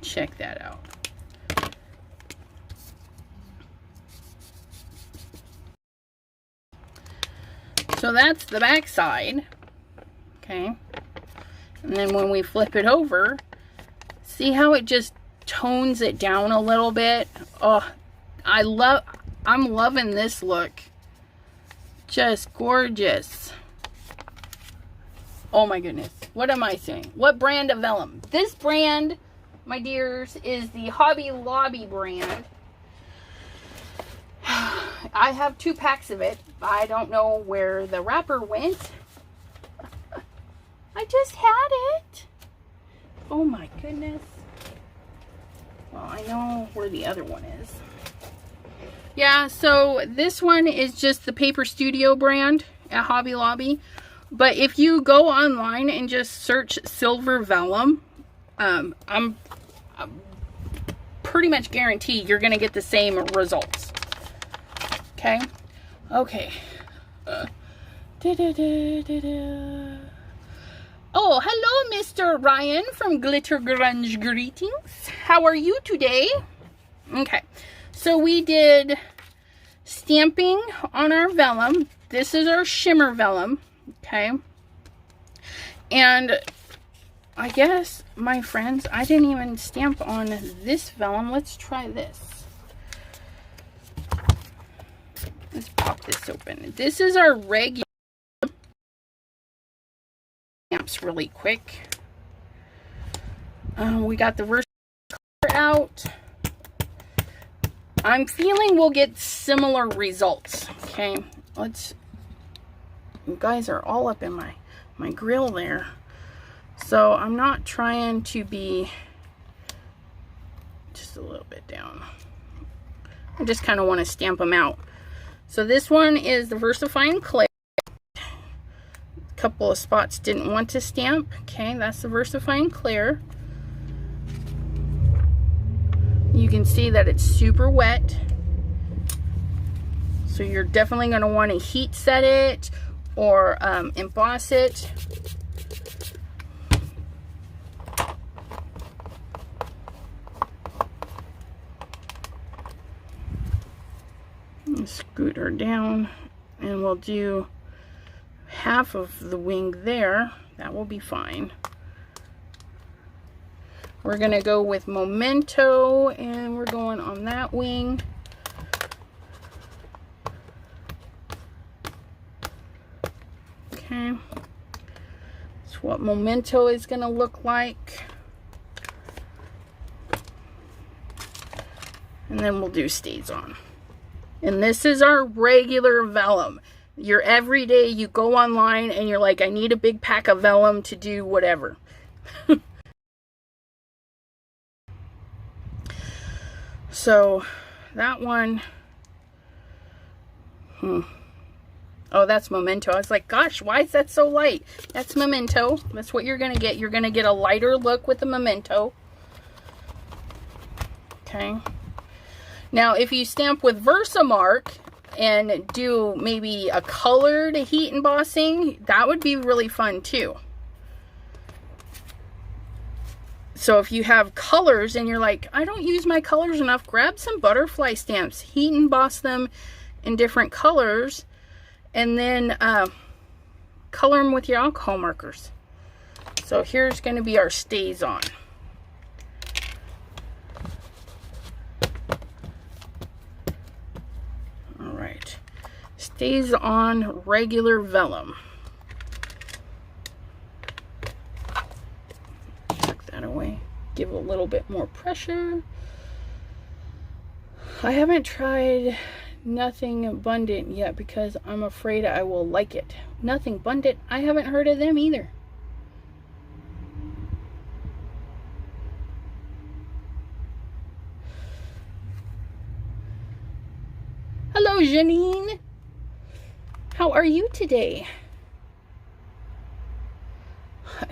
Check that out. So that's the back side, okay? And then when we flip it over, see how it just tones it down a little bit? Oh, I'm loving this look. Just gorgeous. Oh my goodness. What am I saying? What brand of vellum? This brand, my dears, is the Hobby Lobby brand. I have 2 packs of it. I don't know where the wrapper went. I just had it. Oh my goodness. Well, I know where the other one is. Yeah, so this one is just the Paper Studio brand at Hobby Lobby. But if you go online and just search silver vellum, I'm pretty much guarantee you're going to get the same results. Okay. Okay. Oh, hello, Mr. Ryan from Glitter Grunge Greetings. How are you today? Okay. So we did stamping on our vellum. This is our shimmer vellum. Okay. And I guess, my friends, I didn't even stamp on this vellum. Let's try this. Let's pop this open. This is our regular stamps really quick. We got the Versa color out. I'm feeling we'll get similar results. Okay, let's, you guys are all up in my grill there. So I'm not trying to be, just a little bit down. I just kind of want to stamp them out. So this one is the VersaFine Clay. A couple of spots didn't want to stamp. Okay, that's the VersaFine Clear. You can see that it's super wet. So you're definitely going to want to heat set it or emboss it. Scoot her down, and we'll do half of the wing there. That will be fine. We're gonna go with Memento, and we're going on that wing. Okay, that's what Memento is gonna look like. And then we'll do stays on. And this is our regular vellum. Your everyday, you go online and you're like, I need a big pack of vellum to do whatever. So that one, oh, that's Memento. I was like, gosh, why is that so light? That's Memento. That's what you're gonna get. You're gonna get a lighter look with the Memento. Okay. Okay. Now, if you stamp with Versamark and do maybe a colored heat embossing, that would be really fun too. So if you have colors and you're like, I don't use my colors enough, grab some butterfly stamps, heat emboss them in different colors, and then color them with your alcohol markers. So here's going to be our stays on. All right, stays on regular vellum. Tuck that away. Give it a little bit more pressure. I haven't tried Nothing Abundant yet because I'm afraid I will like it. Nothing Abundant, I haven't heard of them either. Hello, Janine. How are you today?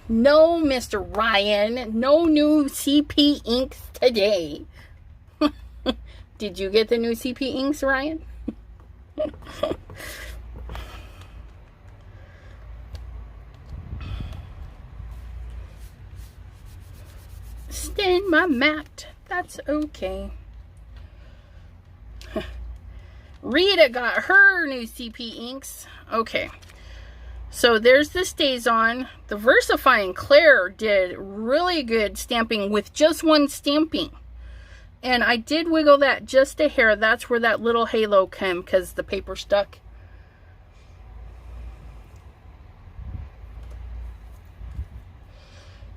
No, Mr. Ryan. No new CP inks today. Did you get the new CP inks, Ryan? Stand my mat. That's okay. Rita got her new CP inks. Okay. So there's the stays on. The Versifying Claire did really good stamping with just one stamping. And I did wiggle that just a hair. That's where that little halo came because the paper stuck.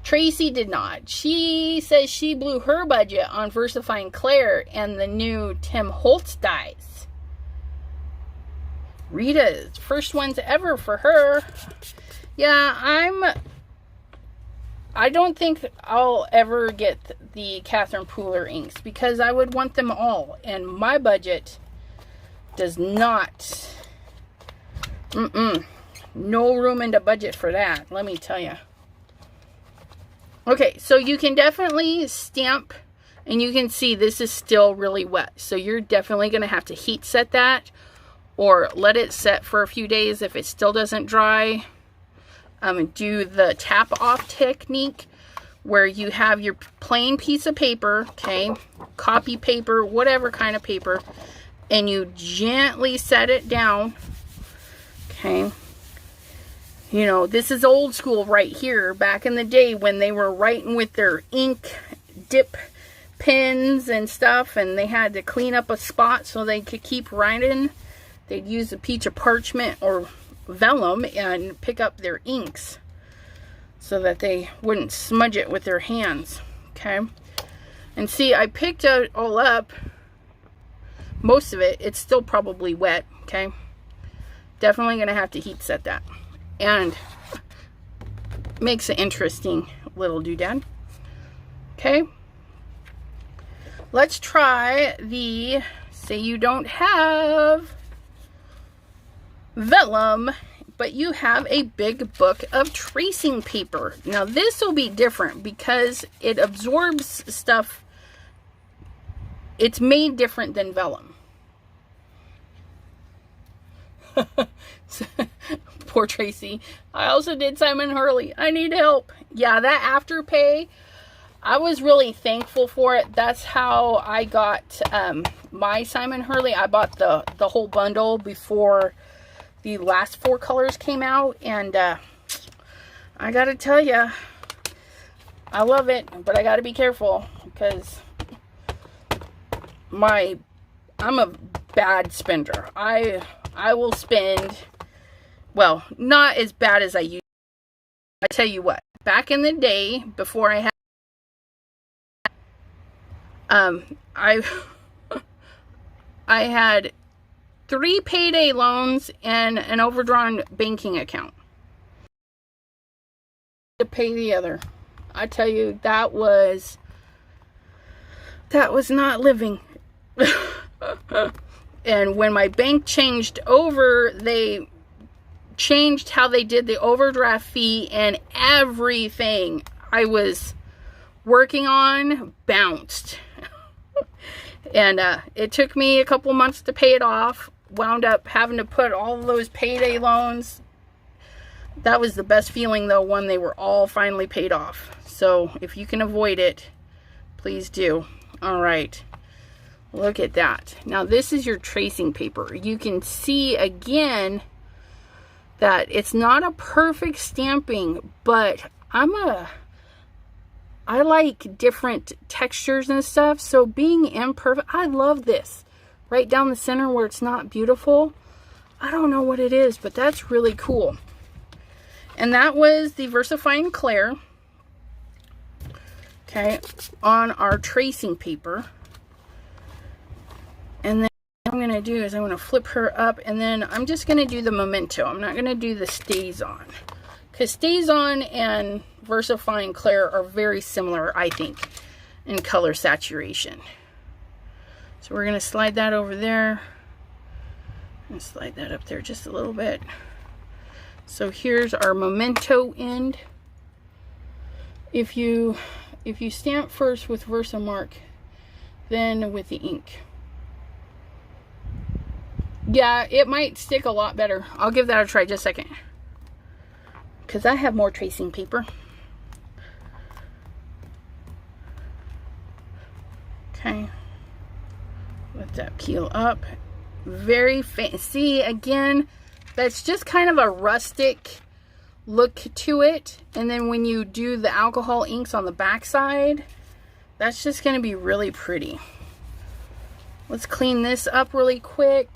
Tracy did not. She says she blew her budget on Versifying Claire and the new Tim Holtz dies. Rita's first ones ever for her. Yeah, I don't think I'll ever get the Catherine Pooler inks because I would want them all, and my budget does not. No room in the budget for that, let me tell you. Okay, so you can definitely stamp, and you can see this is still really wet, so you're definitely going to have to heat set that or let it set for a few days if it still doesn't dry. Do the tap off technique where you have your plain piece of paper, okay, copy paper, whatever kind of paper, and you gently set it down, okay. You know, this is old school right here, back in the day when they were writing with their ink dip pens and stuff, and they had to clean up a spot so they could keep writing. They'd use a piece of parchment or vellum and pick up their inks so that they wouldn't smudge it with their hands, okay. And see, I picked it all up, most of it. It's still probably wet, okay. Definitely gonna have to heat set that, and makes an interesting little doodad. Okay, let's try the, say you don't have vellum, but you have a big book of tracing paper. Now this will be different because it absorbs stuff. It's made different than vellum. Poor Tracy. I also did Simon Hurley. I need help. Yeah, that Afterpay, I was really thankful for it. That's how I got my Simon Hurley. I bought the whole bundle before the last 4 colors came out, and I gotta tell you, I love it, but I gotta be careful because I'm a bad spender. I will spend, well, not as bad as I used to. I tell you what, back in the day, before I had, I had 3 payday loans and an overdrawn banking account to pay the other. I tell you, that was not living. And when my bank changed over, they changed how they did the overdraft fee, and everything I was working on bounced. And it took me a couple months to pay it off. Wound up having to put all of those payday loans. That was the best feeling though, when they were all finally paid off. So if you can avoid it, please do. All right, look at that. Now this is your tracing paper. You can see again that it's not a perfect stamping, but I like different textures and stuff. So being imperfect, I love this. Right down the center where it's not beautiful. I don't know what it is, but that's really cool. And that was the VersaFine Clair. Okay, on our tracing paper. And then what I'm going to do is I'm going to flip her up, and then I'm just going to do the Memento. I'm not going to do the Stays On. Because Stays On and VersaFine Clair are very similar, I think, in color saturation. So we're going to slide that over there. And slide that up there just a little bit. So here's our Memento end. If you stamp first with Versamark, then with the ink. Yeah, it might stick a lot better. I'll give that a try just a second. Because I have more tracing paper. Okay. Let that peel up. Very fancy. Again, that's just kind of a rustic look to it. And then when you do the alcohol inks on the back side, that's just going to be really pretty. Let's clean this up really quick.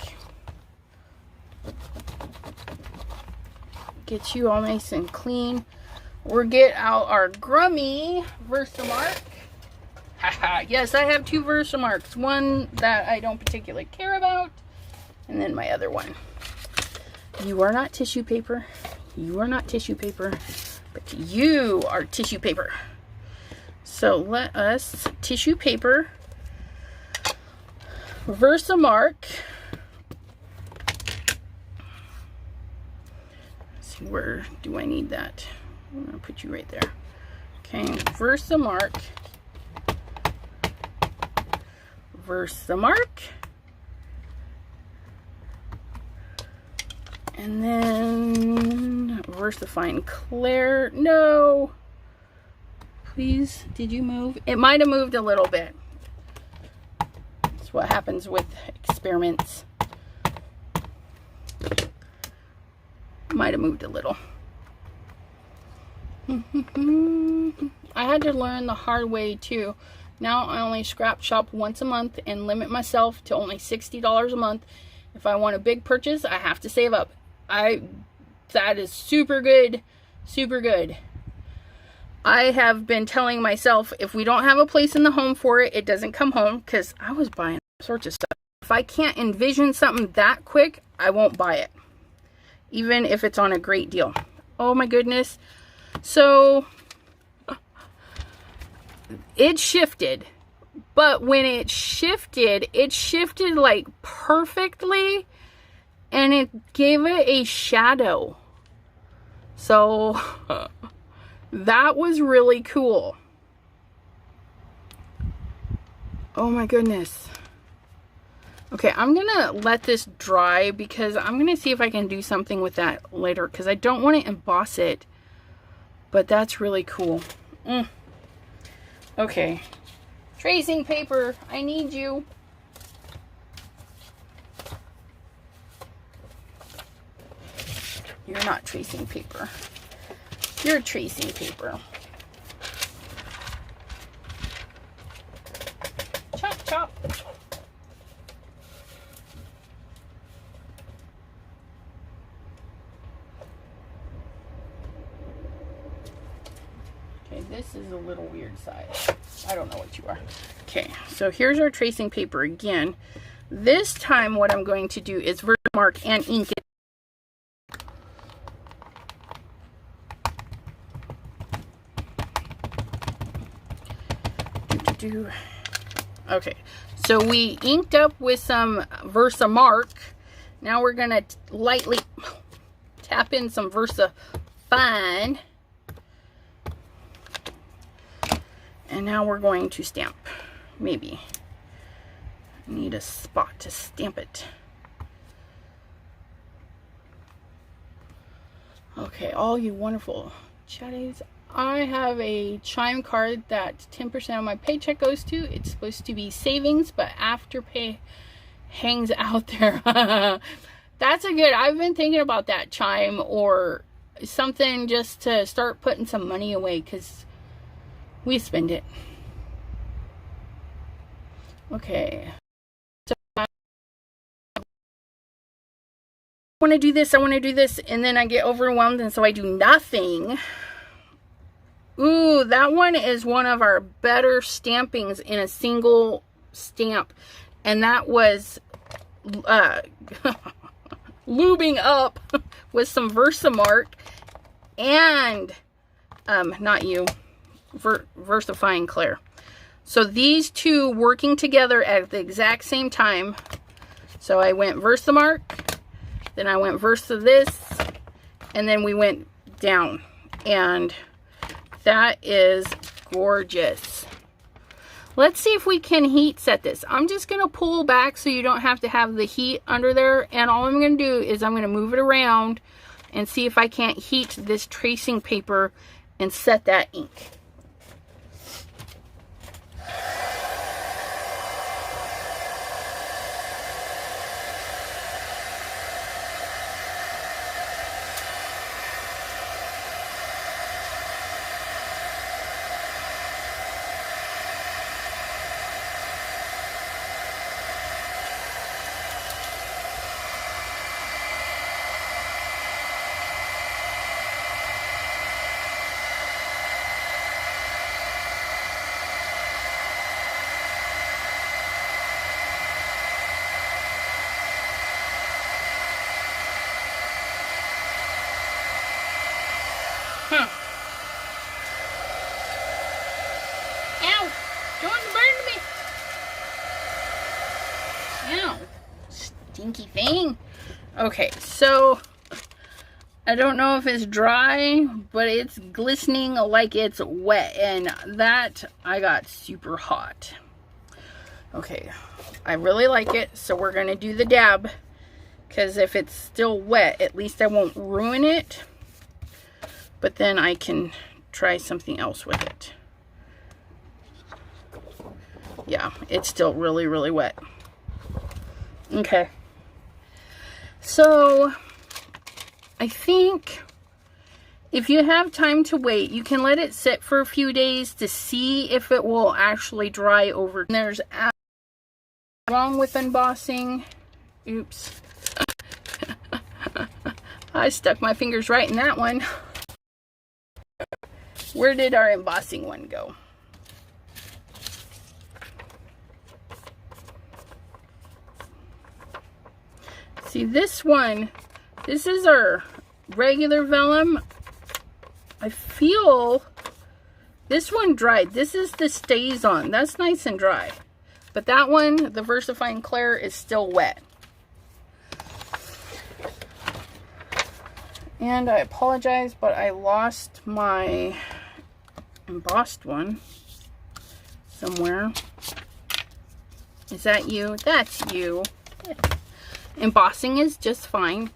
Get you all nice and clean. We'll get out our Grummy Versamark. Yes, I have two Versamarks. One that I don't particularly care about, and then my other one. You are not tissue paper. You are not tissue paper, but you are tissue paper. So let us tissue paper Versamark. Let's see, where do I need that? I'm gonna put you right there. Okay, Versamark. Versamark. And then VersaFine Clair. No. Please, did you move? It might have moved a little bit. That's what happens with experiments. Might have moved a little. I had to learn the hard way too. Now I only scrap shop once a month and limit myself to only $60 a month. If I want a big purchase, I have to save up. That is super good. Super good. I have been telling myself, if we don't have a place in the home for it, it doesn't come home, because I was buying all sorts of stuff. If I can't envision something that quick, I won't buy it. Even if it's on a great deal. Oh my goodness. So it shifted, but when it shifted like perfectly, and it gave it a shadow. So that was really cool. Oh my goodness. Okay, I'm gonna let this dry, because I'm gonna see if I can do something with that later, because I don't want to emboss it, but that's really cool. Okay, tracing paper, I need you. You're not tracing paper. You're tracing paper. Chop, chop. Okay, this is a little weird size. I don't know what you are. Okay, so here's our tracing paper again. This time what I'm going to do is Versamark and ink it. Okay, so we inked up with some Versamark. Now we're gonna lightly tap in some VersaFine, and now we're going to stamp. Maybe Need a spot to stamp it. Okay, all you wonderful chatties. I have a Chime card that 10% of my paycheck goes to. It's supposed to be savings, but Afterpay hangs out there. That's a good, I've been thinking about that, Chime, or something just to start putting some money away, because we spend it. Okay. So I want to do this, and then I get overwhelmed, and so I do nothing. Ooh, that one is one of our better stampings in a single stamp. And that was lubing up with some Versamark and, not you, Versifying Claire. So these two working together at the exact same time. So I went Versamark, then I went Versa this, and then we went down. And that is gorgeous. Let's see if we can heat set this. I'm just going to pull back so you don't have to have the heat under there. And all I'm going to do is I'm going to move it around and see if I can't heat this tracing paper and set that ink. Ow! Don't burn me! Ow! Stinky thing. Okay, so I don't know if it's dry, but it's glistening like it's wet, and that I got super hot. Okay, I really like it, so we're gonna do the dab, because if it's still wet, at least I won't ruin it, but then I can try something else with it. Yeah, it's still really, really wet. Okay. So, I think if you have time to wait, you can let it sit for a few days to see if it will actually dry over. And there's wrong with embossing. Oops. I stuck my fingers right in that one. Where did our embossing one go? See, this one, this is our regular vellum. I feel this one dried. This is the stays on. That's nice and dry. But that one, the Versifying Claire, is still wet. And I apologize, but I lost my embossed one somewhere. Is that you? That's you. Embossing is just fine.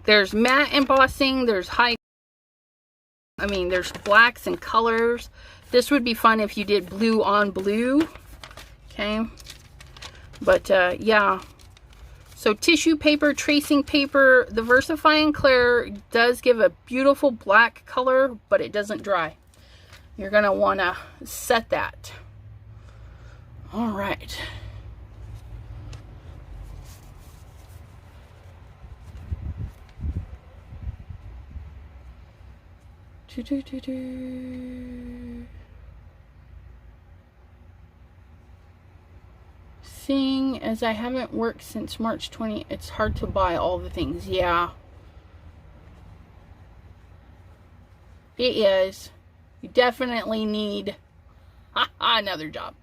There's matte embossing, there's there's blacks and colors. This would be fun if you did blue on blue. Okay. But yeah. So tissue paper, tracing paper, the Versifying Claire does give a beautiful black color, but it doesn't dry. You're gonna wanna set that. All right. Seeing as I haven't worked since March 20, it's hard to buy all the things. Yeah. It is. You definitely need another job.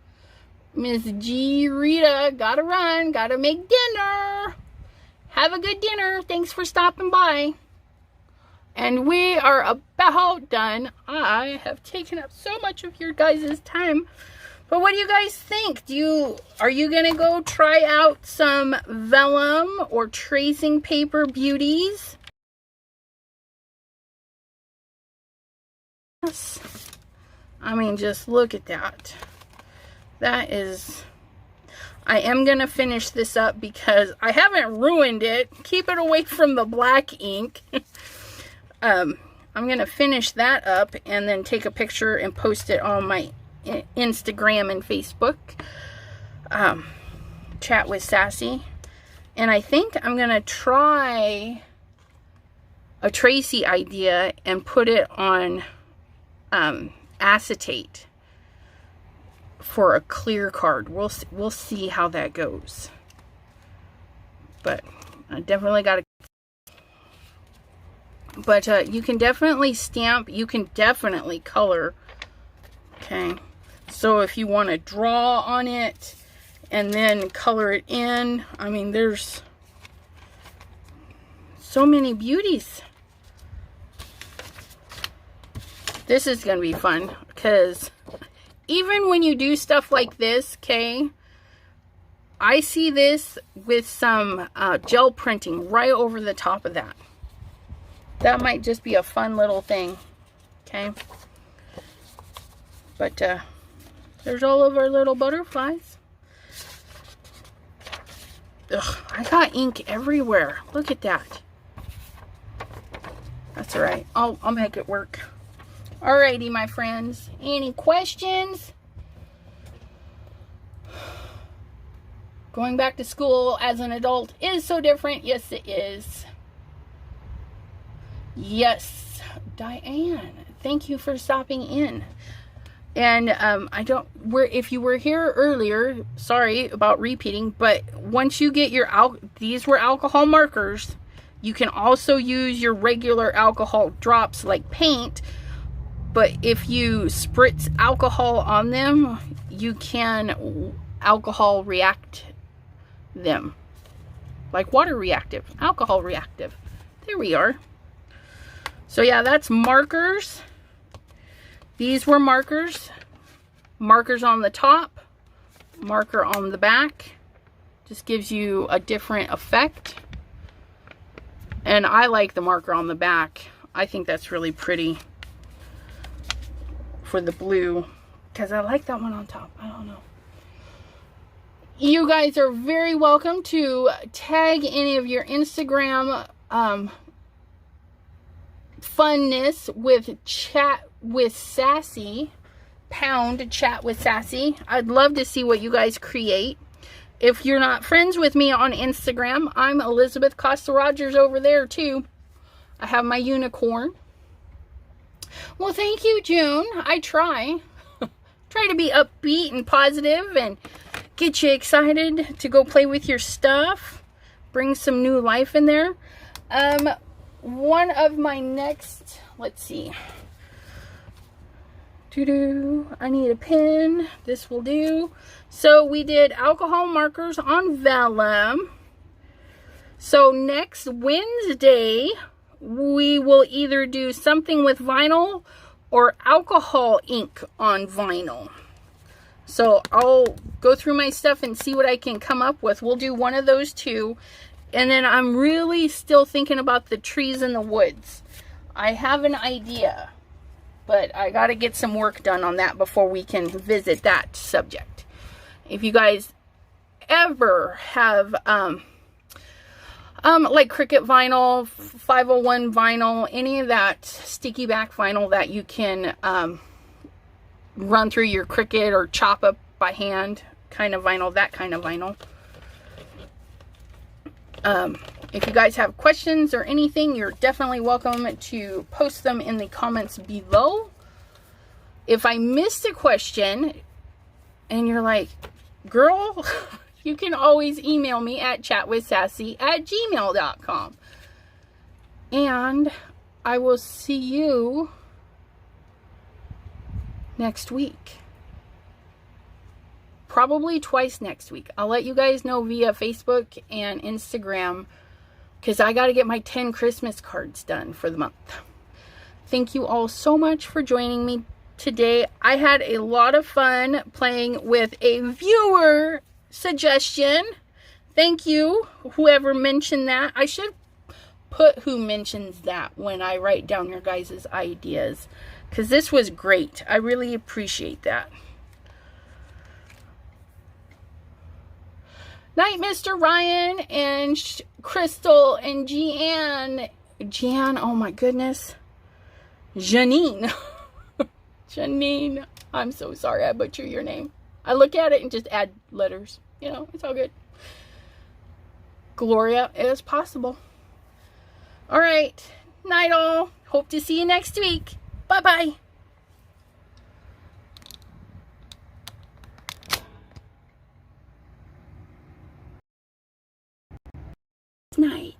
Miss G. Rita, gotta run, gotta make dinner. Have a good dinner. Thanks for stopping by. And we are about done. I have taken up so much of your guys' time, But what do you guys think? Are you going to go try out some vellum or tracing paper beauties? I mean, just look at that. That is... I am going to finish this up because I haven't ruined it. Keep it away from the black ink. I'm going to finish that up and then take a picture and post it on my Instagram and Facebook. Chat with Sassy. And I think I'm going to try a Tracy idea and put it on acetate for a clear card. We'll see how that goes. But I definitely got to... But you can definitely stamp. You can definitely color. Okay. So if you want to draw on it and then color it in. I mean, there's so many beauties. This is going to be fun because even when you do stuff like this, okay, I see this with some gel printing right over the top of that. That might just be a fun little thing, okay? But there's all of our little butterflies. Ugh, I got ink everywhere. Look at that. That's all right. I'll make it work. Alrighty, my friends. Any questions? Going back to school as an adult is so different. Yes, it is. Yes, Diane. Thank you for stopping in. And if you were here earlier, sorry about repeating, but once you get your these were alcohol markers. You can also use your regular alcohol drops like paint. But if you spritz alcohol on them, you can alcohol react them. Like water reactive, alcohol reactive. There we are. So yeah, that's markers. These were markers. Markers on the top, marker on the back. Just gives you a different effect. And I like the marker on the back. I think that's really pretty. For the blue, because I like that one on top. I don't know. You guys are very welcome to tag any of your Instagram funness with Chat with Sassy, pound Chat with Sassy. I'd love to see what you guys create. If you're not friends with me on Instagram, I'm Elizabeth Costa-Rogers over there too. I have my unicorn. Well, thank you, June. I try to be upbeat and positive and get you excited to go play with your stuff. Bring some new life in there. One of my next, let's see. I need a pen. This will do. So we did alcohol markers on vellum. So next Wednesday, we will either do something with vinyl or alcohol ink on vinyl. So I'll go through my stuff and see what I can come up with. We'll do one of those two. And then I'm really still thinking about the trees in the woods. I have an idea, but I got to get some work done on that before we can visit that subject. If you guys ever have like Cricut vinyl, 501 vinyl, any of that sticky back vinyl that you can run through your Cricut or chop up by hand kind of vinyl, that kind of vinyl. If you guys have questions or anything, you're definitely welcome to post them in the comments below. If I missed a question and you're like, girl, you can always email me at chatwithsassy@gmail.com. And I will see you next week. Probably twice next week. I'll let you guys know via Facebook and Instagram because I got to get my 10 Christmas cards done for the month. Thank you all so much for joining me today. I had a lot of fun playing with a viewer suggestion. Thank you, whoever mentioned that. I should put who mentions that when I write down your guys' ideas, because this was great. I really appreciate that. Night, Mr. Ryan and Crystal and Jeanne. Oh my goodness. Janine. Janine. I'm so sorry I butchered your name. I look at it and just add letters. You know, it's all good. Gloria, it is possible. All right. Night all. Hope to see you next week. Bye-bye. Night.